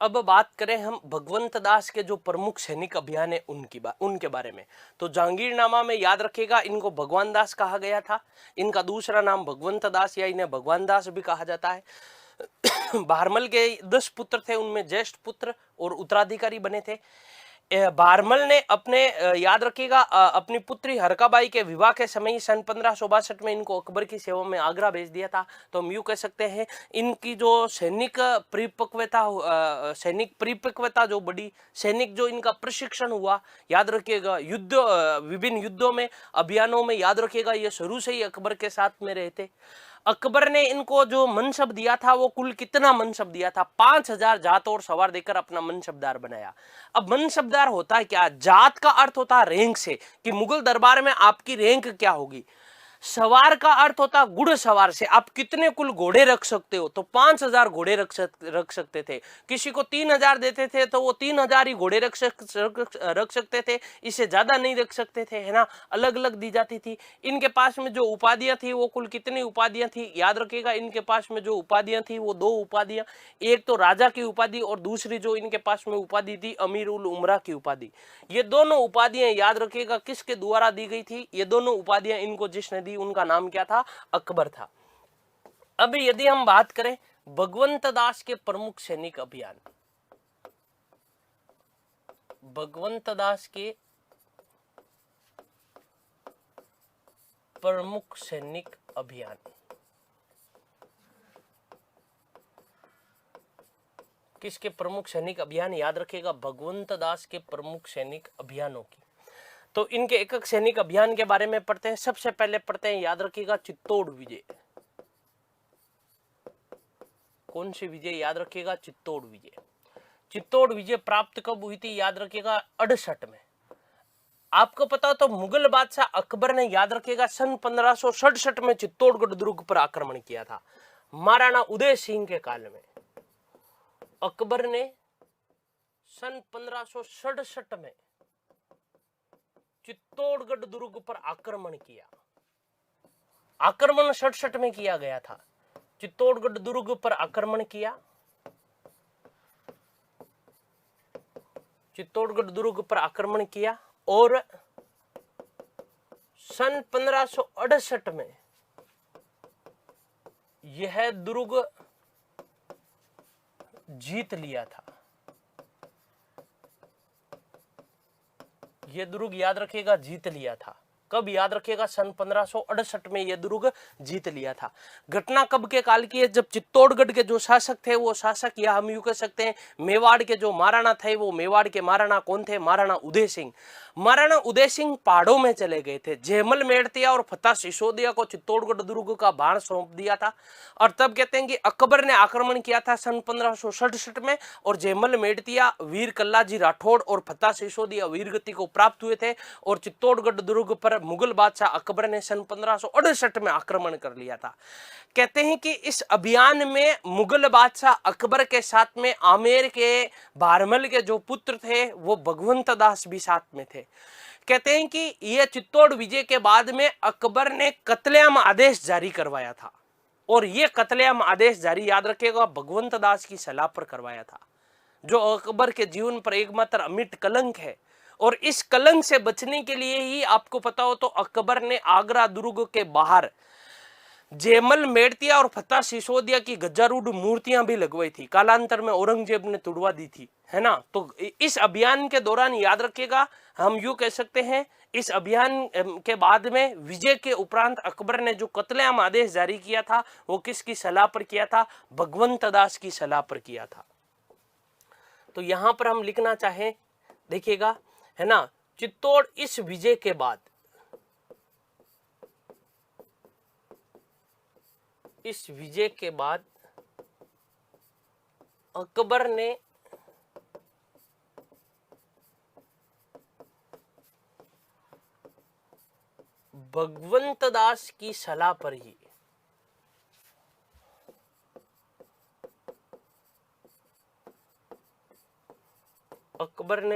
अब बात करें हम भगवंत दास के जो प्रमुख सैनिक अभियान है उनके बारे में, तो जहांगीरनामा में याद रखिएगा इनको भगवान दास कहा गया था। इनका दूसरा नाम भगवंत दास या इन्हें भगवान दास भी कहा जाता है। भारमल के 10 पुत्र थे, उनमें ज्येष्ठ पुत्र और उत्तराधिकारी बने थे। भारमल ने अपने याद रखिएगा अपनी पुत्री हरकाबाई के विवाह के समय ही सन 1562 में इनको अकबर की सेवा में आगरा भेज दिया था। तो हम यूँ कह सकते हैं इनकी जो सैनिक परिपक्वता जो बड़ी, सैनिक जो इनका प्रशिक्षण हुआ, याद रखिएगा युद्ध, विभिन्न युद्धों में, अभियानों में, याद रखिएगा ये शुरू से ही अकबर के साथ में रहे थे। अकबर ने इनको जो मनसब दिया था वो कुल कितना मनसब दिया था, 5000 जात और सवार देकर अपना मनसबदार बनाया। अब मनसबदार होता है क्या, जात का अर्थ होता है रैंक से, कि मुगल दरबार में आपकी रैंक क्या होगी। सवार का अर्थ होता गुड़ सवार से, आप कितने कुल घोड़े रख सकते हो, तो 5000 घोड़े रख सकते थे। किसी को 3000 देते थे तो वो 3000 ही घोड़े रख सकते थे, इससे ज्यादा नहीं रख सकते थे, है ना, अलग अलग दी जाती थी। इनके पास में जो उपाधियां थी वो कुल कितनी उपाधियां थी, याद रखिएगा, इनके पास में जो उपाधियां थी वो 2 उपाधियां, एक तो राजा की उपाधि और दूसरी जो इनके पास में उपाधि थी अमीर उल उमरा की उपाधि। ये दोनों उपाधियां याद रखिएगा किसके द्वारा दी गई थी, ये दोनों उपाधियां इनको जिसने दी उनका नाम क्या था, अकबर था। अब यदि हम बात करें भगवंत दास के प्रमुख सैनिक अभियान, भगवंत दास के प्रमुख सैनिक अभियान, किसके प्रमुख सैनिक अभियान, याद रखिएगा, भगवंत दास के प्रमुख सैनिक अभियानों की। तो इनके एक एक सैनिक अभियान के बारे में पढ़ते हैं। सबसे पहले पढ़ते हैं, याद रखिएगा, चित्तौड़ विजय। कौन सी विजय, याद रखिएगा, चित्तौड़ विजय। चित्तौड़ विजय प्राप्त कब हुई थी, याद रखिएगा, 68 में। आपको पता हो तो मुगल बादशाह अकबर ने, याद रखिएगा, सन 1567 में चित्तौड़गढ़ दुर्ग पर आक्रमण किया था। महाराणा उदय सिंह के काल में अकबर ने सन 1567 में चित्तौड़गढ़ दुर्ग पर आक्रमण किया। आक्रमण 67 में किया गया था। चित्तौड़गढ़ दुर्ग पर आक्रमण किया, चित्तौड़गढ़ दुर्ग पर आक्रमण किया और सन 1568 में यह दुर्ग जीत लिया था। यह दुर्ग, याद रखिएगा, जीत लिया था। कब, याद रखिएगा, सन 1568 में यह दुर्ग जीत लिया था। घटना कब के काल की है, जब चित्तौड़गढ़ के जो शासक थे वो शासक, या हम यूं कह सकते हैं मेवाड़ के जो महाराणा थे वो मेवाड़ के महाराणा कौन थे, महाराणा उदय सिंह। महाराणा उदय सिंह पहाड़ों में चले गए थे। जयमल मेड़तिया और फतेह सिसोदिया को चित्तौड़गढ़ दुर्ग का बाण सौंप दिया था और तब कहते हैं कि अकबर ने आक्रमण किया था सन 1567 में और जयमल मेड़तिया वीर कल्लाजी राठौड़ और फतेह सिसोदिया वीरगति को प्राप्त हुए थे और चित्तौड़गढ़ दुर्ग पर मुगल बादशाह अकबर ने सन 1568 में आक्रमण कर लिया था। कहते हैं कि इस अभियान में मुगल बादशाह अकबर के साथ में आमेर के भारमल के जो पुत्र थे वो भगवंत दास भी साथ में थे। कहते हैं कि यह चित्तौड़ विजय के बाद में अकबर ने कत्लेआम आदेश जारी करवाया था और यह कत्लेआम आदेश जारी, याद रखिएगा, भगवंत दास की सलाह पर करवाया था, जो अकबर के जीवन पर एकमात्र अमिट कलंक है। और इस कलंक से बचने के लिए ही आपको पता हो तो अकबर ने आगरा दुर्ग के बाहर जयमल मेड़तिया और फतेह सिसोदिया की गजारूढ़ मूर्तियां भी लगवाई थी। कालांतर में औरंगजेब ने तुड़वा दी थी, है ना। तो इस अभियान के दौरान याद रखिएगा, हम यूं कह सकते हैं, इस अभियान के बाद में विजय के उपरांत अकबर ने जो कत्लेआम आदेश जारी किया था वो किसकी सलाह पर किया था? भगवंत दास की सलाह पर किया था। तो यहां पर हम लिखना चाहें, देखिएगा, है ना, चित्तौड़ इस विजय के बाद, इस विजय के बाद अकबर ने भगवंत दास की सलाह पर ही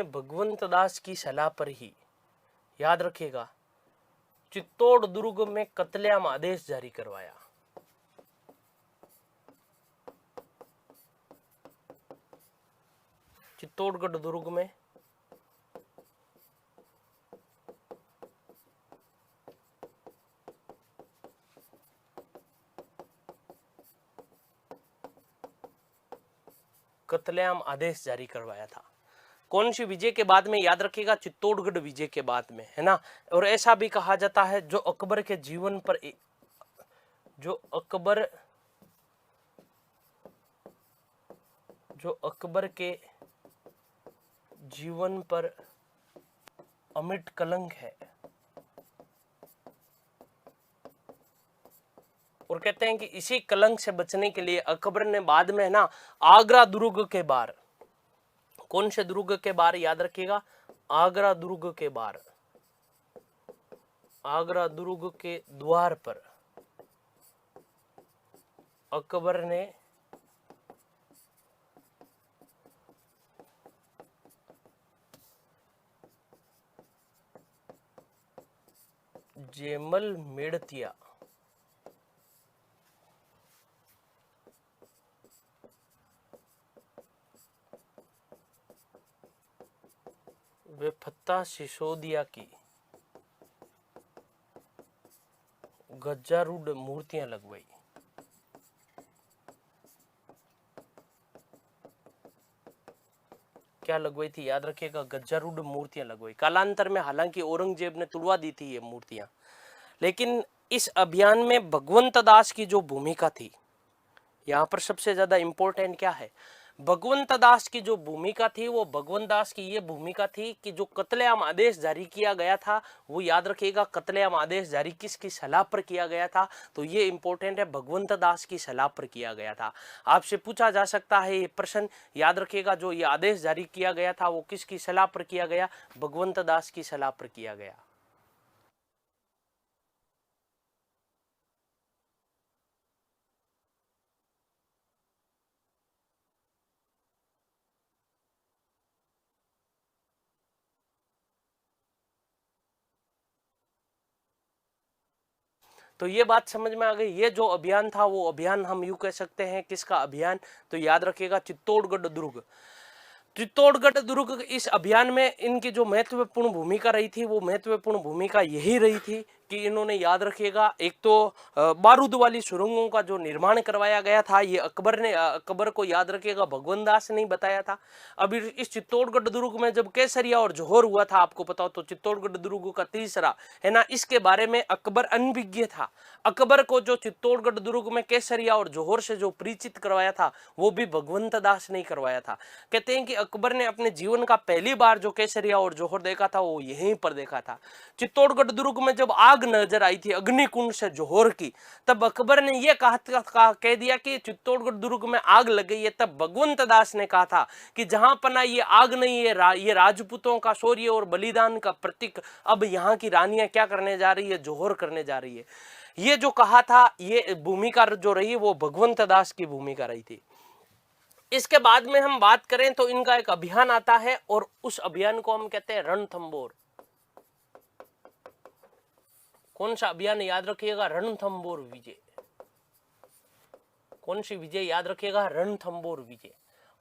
भगवंत दास की सलाह पर ही, याद रखिएगा, चित्तौड़ दुर्ग में कत्लेआम आदेश जारी करवाया। चित्तौड़गढ़ दुर्ग में कत्लेआम आदेश जारी करवाया था। कौन सी विजय के बाद में? याद रखिएगा, चित्तौड़गढ़ विजय के बाद में, है ना। और ऐसा भी कहा जाता है जो अकबर के जीवन पर, जो अकबर के जीवन पर अमिट कलंक है। और कहते हैं कि इसी कलंक से बचने के लिए अकबर ने बाद में, ना, आगरा दुर्ग के बार, कौन से दुर्ग के बार? याद रखिएगा, आगरा दुर्ग के बार, आगरा दुर्ग के द्वार पर अकबर ने जयमल मेड़तिया वे फतेह सिसोदिया की गजारूढ़ मूर्तियां लगवाई। क्या लगवाई थी? याद रखिएगा, गजारूढ़ मूर्तियां लगवाई। कालांतर में हालांकि औरंगजेब ने तुड़वा दी थी ये मूर्तियां, लेकिन इस अभियान में भगवंत दास की जो भूमिका थी, यहाँ पर सबसे ज्यादा इंपॉर्टेंट क्या है? भगवंत दास की जो भूमिका थी, वो भगवंत दास की ये भूमिका थी कि जो कत्लेआम आदेश जारी किया गया था, वो याद रखिएगा, कत्लेआम आदेश जारी किसकी सलाह पर किया गया था? तो ये इंपॉर्टेंट है, भगवंत दास की सलाह पर किया गया था। आपसे पूछा जा सकता है ये प्रश्न, याद रखिएगा, जो ये आदेश जारी किया गया था वो किसकी सलाह पर किया गया? भगवंत दास की सलाह पर किया गया। तो ये बात समझ में आ गई। ये जो अभियान था वो अभियान हम यूं कह सकते हैं किसका अभियान? तो याद रखिएगा, चित्तौड़गढ़ दुर्ग। चित्तौड़गढ़ दुर्ग, इस अभियान में इनकी जो महत्वपूर्ण भूमिका रही थी, वो महत्वपूर्ण भूमिका यही रही थी कि इन्होंने, याद रखिएगा, एक तो बारूद वाली सुरंगों का जो निर्माण करवाया गया था, ये अकबर को, याद रखिएगा, भगवंत दास ने बताया था। अभी इस चित्तौड़गढ़ दुर्ग में जब केसरिया और जौहर हुआ था, आपको पता हो तो, चित्तौड़गढ़ दुर्ग का तीसरा, है ना, इसके बारे में अकबर अनभिज्ञ था। अकबर को जो चित्तौड़गढ़ दुर्ग में केसरिया और जौहर से जो परिचित करवाया था, वो भी भगवंत दास ने करवाया था। कहते हैं कि अकबर ने अपने जीवन का पहली बार जो केसरिया और जौहर देखा था वो यहीं पर देखा था। चित्तौड़गढ़ दुर्ग में जब आग नजर आई थी अग्निकुंड से जौहर की, तब अकबर ने यह कह दिया कि चित्तौड़गढ़ दुर्ग में आग लग गई है। तब भगवंत दास ने कहा था कि जहां पना ये आग नहीं है, ये राजपूतों का शौर्य और बलिदान का प्रतीक, अब यहाँ की रानियां क्या करने जा रही है, जौहर करने जा रही है। ये जो कहा था, ये भूमिका जो रही वो भगवंत दास की भूमिका रही थी। इसके बाद में हम बात करें तो इनका एक अभियान आता है और उस अभियान को हम कहते हैं रणथंबोर। कौन सा अभियान याद रखिएगा? रणथंबोर विजय। कौन सी विजय याद रखिएगा? रणथंबोर विजय।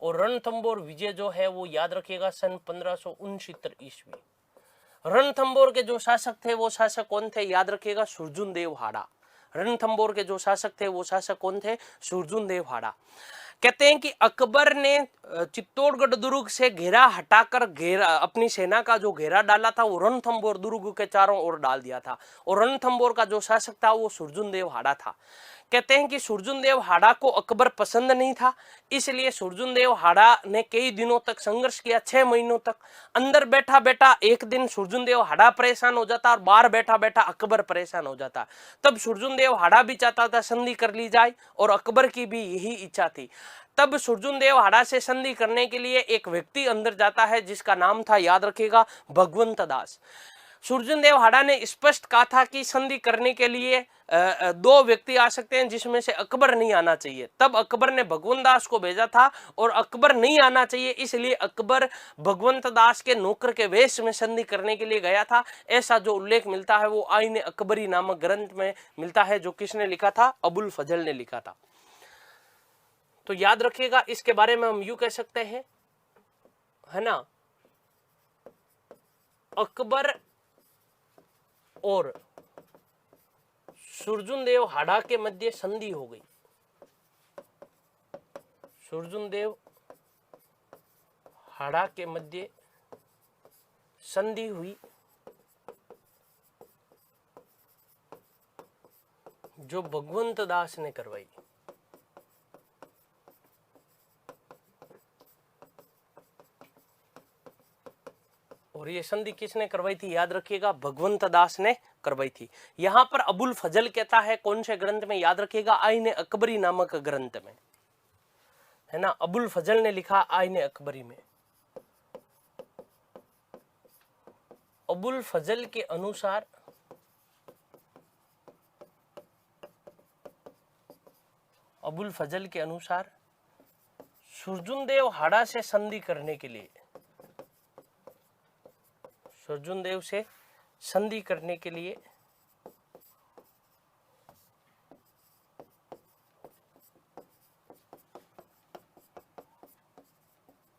और रणथंबोर विजय जो है वो याद रखिएगा सन 1569 ईस्वी। रणथंबोर के जो शासक थे वो शासक कौन थे? याद रखिएगा सुरजुन देव हाड़ा। रणथंबोर के जो शासक थे वो शासक कौन थे? सुरजुन देव हाड़ा। कहते हैं कि अकबर ने चित्तौड़गढ़ दुर्ग से घेरा हटाकर अपनी सेना का जो घेरा डाला था वो रणथंबोर दुर्ग के चारों ओर डाल दिया था। और रणथंबोर का जो शासक था वो सुरजुन देव हाड़ा था। कहते हैं कि सुरजुन देव हाड़ा को अकबर पसंद नहीं था, इसलिए सुरजुन देव हाड़ा ने कई दिनों तक संघर्ष किया, 6 महीनों तक। अंदर बैठा बैठा एक दिन सुरजुन देव हाड़ा परेशान हो जाता और बाहर बैठा बैठा अकबर परेशान हो जाता। तब सुरजुन देव हाड़ा भी चाहता था संधि कर ली जाए और अकबर की भी यही इच्छा थी। तब सुरजुन देव हाड़ा से संधि करने के लिए एक व्यक्ति अंदर जाता है जिसका नाम था, याद रखिएगा, भगवंत दास। सुरजुन देव हाड़ा ने स्पष्ट कहा था कि संधि करने के लिए 2 व्यक्ति आ सकते हैं जिसमें से अकबर नहीं आना चाहिए। तब अकबर ने भगवंत दास को भेजा था और अकबर नहीं आना चाहिए इसलिए अकबर भगवंत दास के नौकर के वेश में संधि करने के लिए गया था। ऐसा जो उल्लेख मिलता है वो आईन अकबरी नामक ग्रंथ में मिलता है, जो किसने लिखा था? अबुल फजल ने लिखा था। तो याद रखिएगा, इसके बारे में हम यूं कह सकते हैं, है ना, अकबर और सुरजुन देव हाड़ा के मध्य संधि हो गई। सुरजुन देव हाड़ा के मध्य संधि हुई, जो भगवंत दास ने करवाई। और ये संधि किसने करवाई थी? याद रखिएगा, भगवंत दास ने करवाई थी। यहां पर अबुल फजल कहता है, कौन से ग्रंथ में? याद रखिएगा, आईने अकबरी नामक ग्रंथ में, है ना। अबुल फजल ने लिखा आईने अकबरी में। अबुल फजल के अनुसार सुरजुन देव हाड़ा से संधि करने के लिए, सुरजुन देव से संधि करने के लिए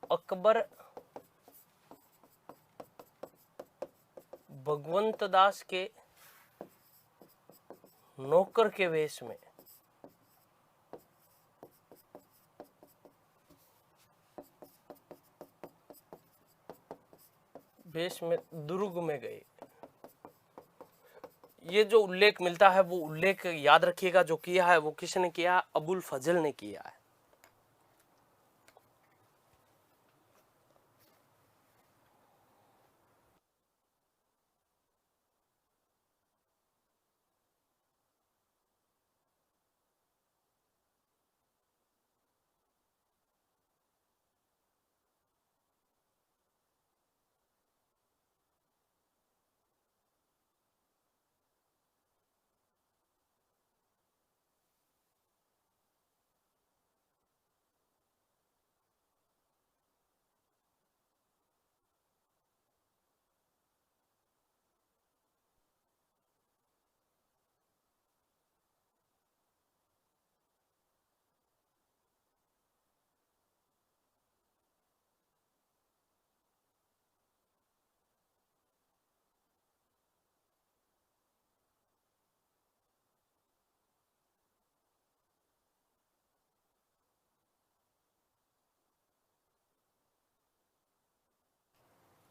अकबर भगवंत दास के नौकर के वेश में दुर्ग में गए। ये जो उल्लेख मिलता है वो उल्लेख याद रखिएगा, जो किया है वो किसने किया? अबुल फजल ने किया है।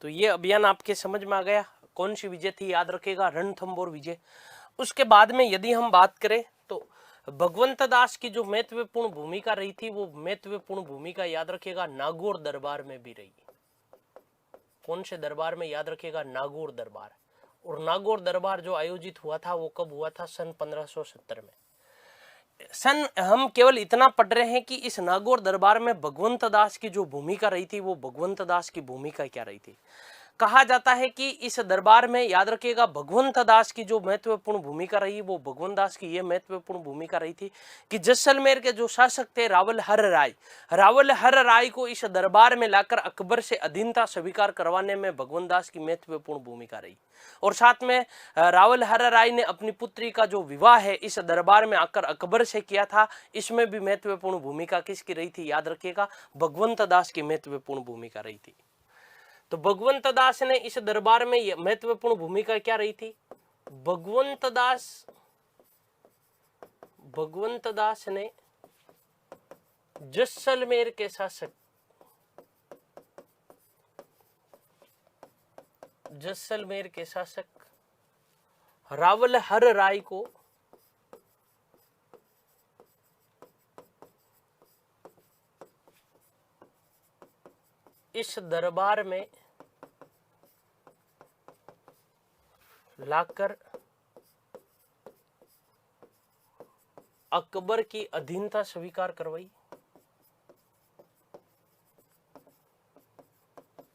तो ये अभियान आपके समझ में आ गया। कौन सी विजय थी? याद रखेगा, रणथंबोर विजय। उसके बाद में यदि हम बात करें तो भगवंत दास की जो महत्वपूर्ण भूमिका रही थी वो महत्वपूर्ण भूमिका याद रखिएगा नागौर दरबार में भी रही। कौन से दरबार में? याद रखिएगा नागौर दरबार। और नागौर दरबार जो आयोजित हुआ था वो कब हुआ था? सन 1570 में। हम केवल इतना पढ़ रहे हैं कि इस नागौर दरबार में भगवंत दास की जो भूमिका रही थी वो भगवंत दास की भूमिका क्या रही थी। कहा जाता है कि इस दरबार में याद रखिएगा भगवंत दास की जो महत्वपूर्ण भूमिका रही वो भगवंत दास की ये महत्वपूर्ण भूमिका रही थी कि जैसलमेर के जो शासक थे रावल हर राय को इस दरबार में लाकर अकबर से अधीनता स्वीकार करवाने में भगवंत दास की महत्वपूर्ण भूमिका रही। और साथ में रावल हर राय ने अपनी पुत्री का जो विवाह है इस दरबार में आकर अकबर से किया था, इसमें भी महत्वपूर्ण भूमिका किसकी रही थी? याद रखिएगा भगवंत दास की महत्वपूर्ण भूमिका रही थी। तो भगवंत दास ने इस दरबार में महत्वपूर्ण भूमिका क्या रही थी? भगवंत दास ने जैसलमेर के शासक रावल हर राय को इस दरबार में लाकर अकबर की अधीनता स्वीकार करवाई।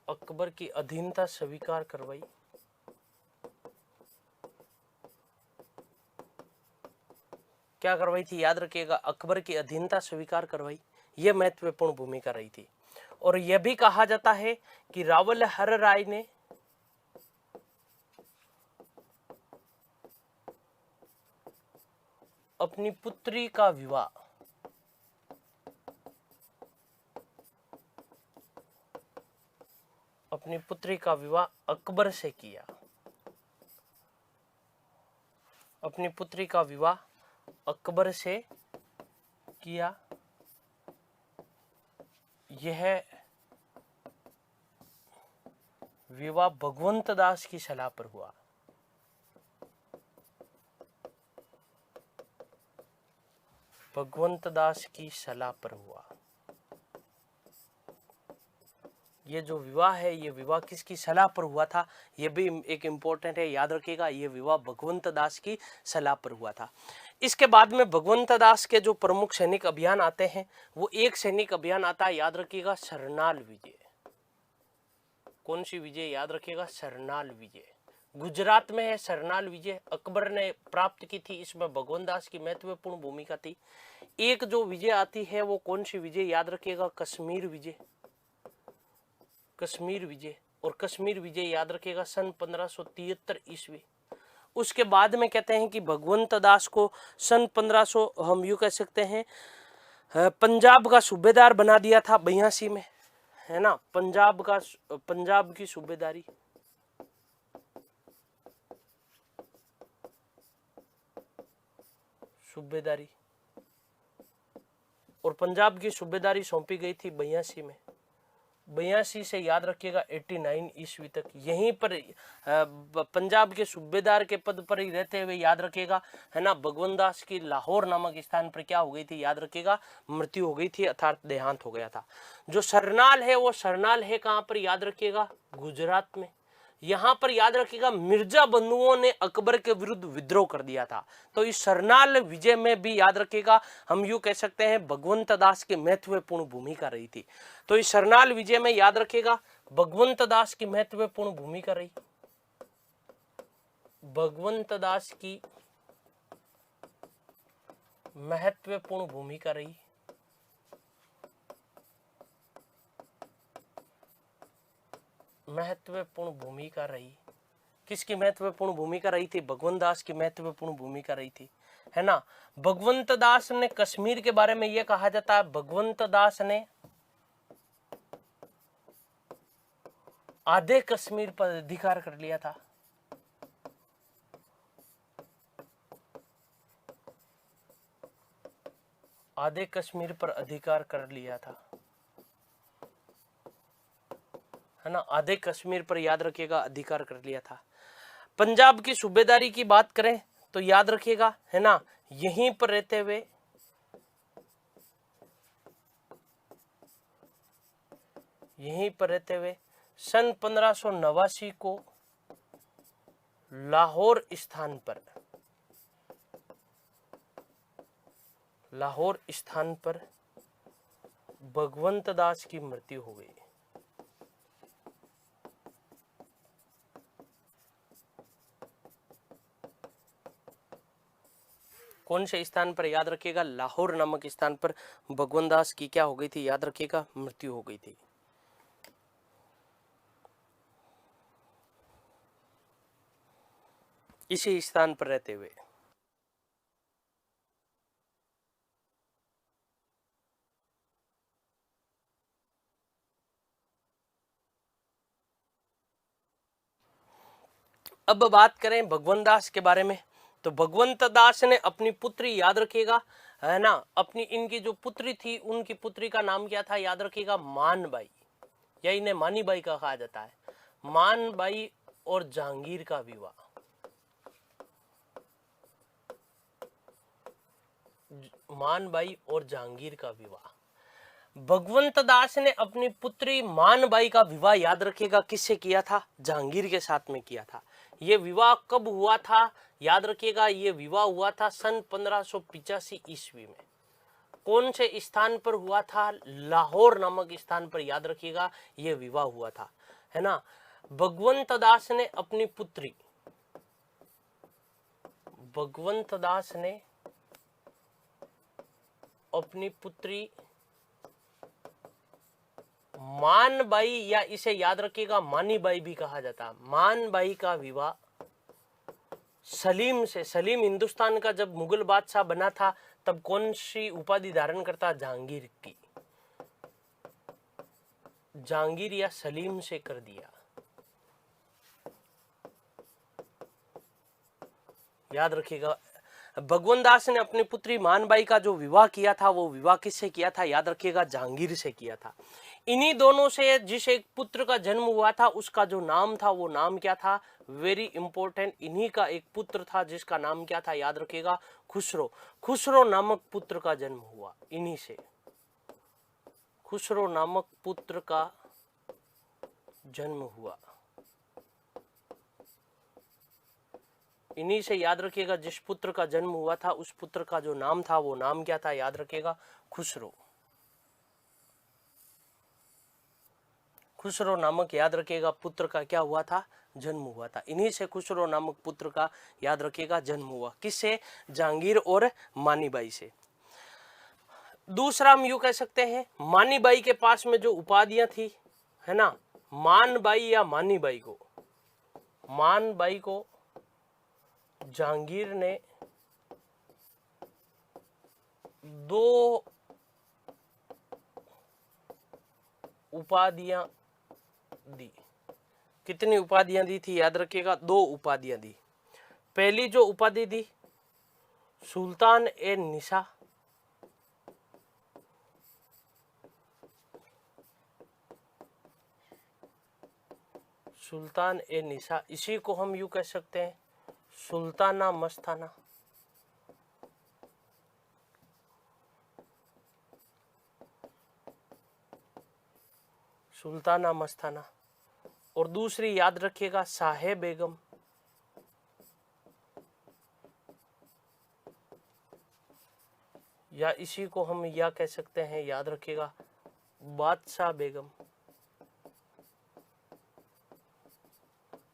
अकबर की अधीनता स्वीकार करवाई। क्या करवाई थी? याद रखिएगा अकबर की अधीनता स्वीकार करवाई। यह महत्वपूर्ण भूमिका रही थी। और यह भी कहा जाता है कि रावल हर राय ने अपनी पुत्री का विवाह अकबर से किया। अपनी पुत्री का विवाह अकबर से किया। यह विवाह भगवंत दास की सलाह पर हुआ। भगवंत दास की सलाह पर हुआ। ये जो विवाह है ये विवाह किसकी सलाह पर हुआ था? ये भी एक इम्पोर्टेंट है, याद रखिएगा। ये विवाह भगवंत दास की सलाह पर हुआ था। इसके बाद में भगवंत दास के जो प्रमुख सैनिक अभियान आते हैं वो एक सैनिक अभियान आता है, याद रखिएगा, सरनाल विजय। कौन सी विजय? याद रखिएगा सरनाल विजय। गुजरात में है सरनाल विजय, अकबर ने प्राप्त की थी। इसमें भगवंत दास की महत्वपूर्ण भूमिका थी। एक जो विजय आती है वो कौन सी विजय? याद रखिएगा कश्मीर विजय। कश्मीर विजय। और कश्मीर विजय याद रखिएगा सन 1573 ईस्वी। उसके बाद में कहते हैं कि भगवंत दास को सन 1500 हम यूं कह सकते हैं पंजाब का सूबेदार बना दिया था 82 में, है ना। पंजाब की सूबेदारी और पंजाब की सूबेदारी सौंपी गई थी 82 में। 82 से याद रखिएगा 89 ईस्वी तक यहीं पर पंजाब के सूबेदार के पद पर ही रहते हुए याद रखिएगा, है ना, भगवंत दास की लाहौर नामक स्थान पर क्या हो गई थी? याद रखिएगा मृत्यु हो गई थी, अर्थात देहांत हो गया था। जो सरनाल है वो सरनाल है कहां पर? याद रखिएगा गुजरात में। यहां पर याद रखिएगा मिर्जा बंधुओं ने अकबर के विरुद्ध विद्रोह कर दिया था। तो इस सरनाल विजय में भी याद रखिएगा हम यूं कह सकते हैं भगवंत दास की महत्वपूर्ण भूमिका रही थी। तो इस सरनाल विजय में याद रखिएगा भगवंत दास की महत्वपूर्ण भूमिका रही। भगवंत दास की महत्वपूर्ण भूमिका रही। महत्वपूर्ण भूमिका रही। किसकी महत्वपूर्ण भूमिका रही थी? भगवंत दास की महत्वपूर्ण भूमिका रही थी, है ना। भगवंत दास ने कश्मीर के बारे में यह कहा जाता है भगवंत दास ने आधे कश्मीर पर अधिकार कर लिया था। आधे कश्मीर पर अधिकार कर लिया था, है ना। आधे कश्मीर पर याद रखिएगा अधिकार कर लिया था। पंजाब की सूबेदारी की बात करें तो याद रखिएगा, है ना, यहीं पर रहते हुए सन 1589 को लाहौर स्थान पर भगवंत दास की मृत्यु हो गई। कौन से स्थान पर? याद रखिएगा, लाहौर नामक स्थान पर भगवंत दास की क्या हो गई थी? याद रखिएगा, मृत्यु हो गई थी। इसी स्थान पर रहते हुए। अब बात करें भगवंत दास के बारे में, तो भगवंत दास ने अपनी पुत्री, याद रखिएगा, है ना, अपनी इनकी जो पुत्री थी, उनकी पुत्री का नाम क्या था? याद रखिएगा, मानबाई, या इन्हें मानीबाई का कहा जाता है। मानबाई और जहांगीर का विवाह, मानबाई और जहांगीर का विवाह। भगवंत दास ने अपनी पुत्री मानबाई का विवाह, याद रखिएगा, किससे किया था? जहांगीर के साथ में किया था। यह विवाह कब हुआ था? याद रखिएगा, यह विवाह हुआ था सन 1585 ईस्वी में। कौन से स्थान पर हुआ था? लाहौर नामक स्थान पर, याद रखिएगा, यह विवाह हुआ था, है ना। भगवंत दास ने अपनी पुत्री, भगवंत दास ने अपनी पुत्री मानबाई, या इसे याद रखिएगा मानीबाई भी कहा जाता है, मानबाई का विवाह सलीम से। सलीम हिंदुस्तान का जब मुगल बादशाह बना था, तब कौन सी उपाधि धारण करता? जहांगीर की। जहांगीर या सलीम से कर दिया, याद रखिएगा। भगवंत दास ने अपनी पुत्री मानबाई का जो विवाह किया था, वो विवाह किससे किया था? याद रखिएगा, जहांगीर से किया था। इन्हीं दोनों से जिस एक पुत्र का जन्म हुआ था, उसका जो नाम था, वो नाम क्या था? वेरी इंपॉर्टेंट, इन्हीं का एक पुत्र था जिसका नाम क्या था? याद रखिएगा, खुसरो। खुसरो नामक पुत्र का जन्म हुआ इन्हीं से, खुसरो नामक पुत्र का जन्म हुआ इन्हीं से, याद रखिएगा। जिस पुत्र का जन्म हुआ था, उस पुत्र का जो नाम था, वो नाम क्या था? याद रखिएगा, खुसरो। खुसरो नामक, याद रखिएगा, पुत्र का क्या हुआ था? जन्म हुआ था। इन्हीं से खुसरो नामक पुत्र का, याद रखिएगा, जन्म हुआ। किससे? जहांगीर और मानीबाई से। दूसरा हम यूं कह सकते हैं, मानीबाई के पास में जो उपाधियां थी, है ना, मानबाई या मानीबाई को, मानबाई को जहांगीर ने दो उपाधियां दी। कितनी उपाधियां दी थी? याद रखिएगा, दो उपाधियां दी। पहली जो उपाधि दी, सुल्तान ए निशा, सुल्तान ए निशा, इसी को हम यूं कह सकते हैं सुल्ताना मस्ताना। सुल्ताना मस्ताना। और दूसरी, याद रखिएगा, साहे बेगम, या इसी को हम या कह सकते हैं, याद रखिएगा, बादशाह बेगम।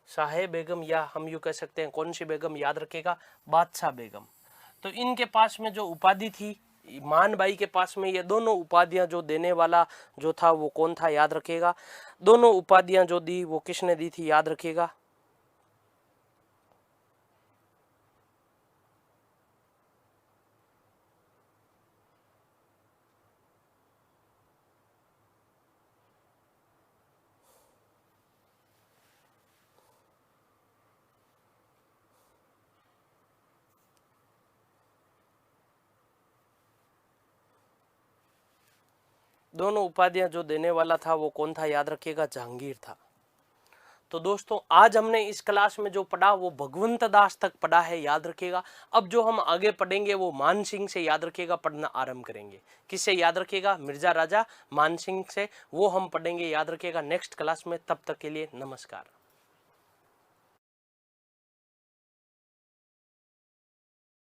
साहे बेगम, या हम यूं कह सकते हैं कौन सी बेगम? याद रखिएगा, बादशाह बेगम। तो इनके पास में जो उपाधि थी, मानबाई के पास में, ये दोनों उपाधियां जो देने वाला जो था, वो कौन था? याद रखिएगा, दोनों उपाधियां जो दी, वो किसने दी थी? याद रखिएगा, दोनों उपाधियां जो देने वाला था, वो कौन था? याद रखिएगा, जहांगीर था। तो दोस्तों आज हमने इस क्लास में जो पढ़ा वो भगवंत दास तक पढ़ा है, याद रखिएगा। अब जो हम आगे पढ़ेंगे वो मान सिंह से, याद रखिएगा, पढ़ना आरंभ करेंगे। किससे याद रखिएगा? मिर्जा राजा मान सिंह से। वो हम पढ़ेंगे, याद रखिएगा, नेक्स्ट क्लास में। तब तक के लिए नमस्कार।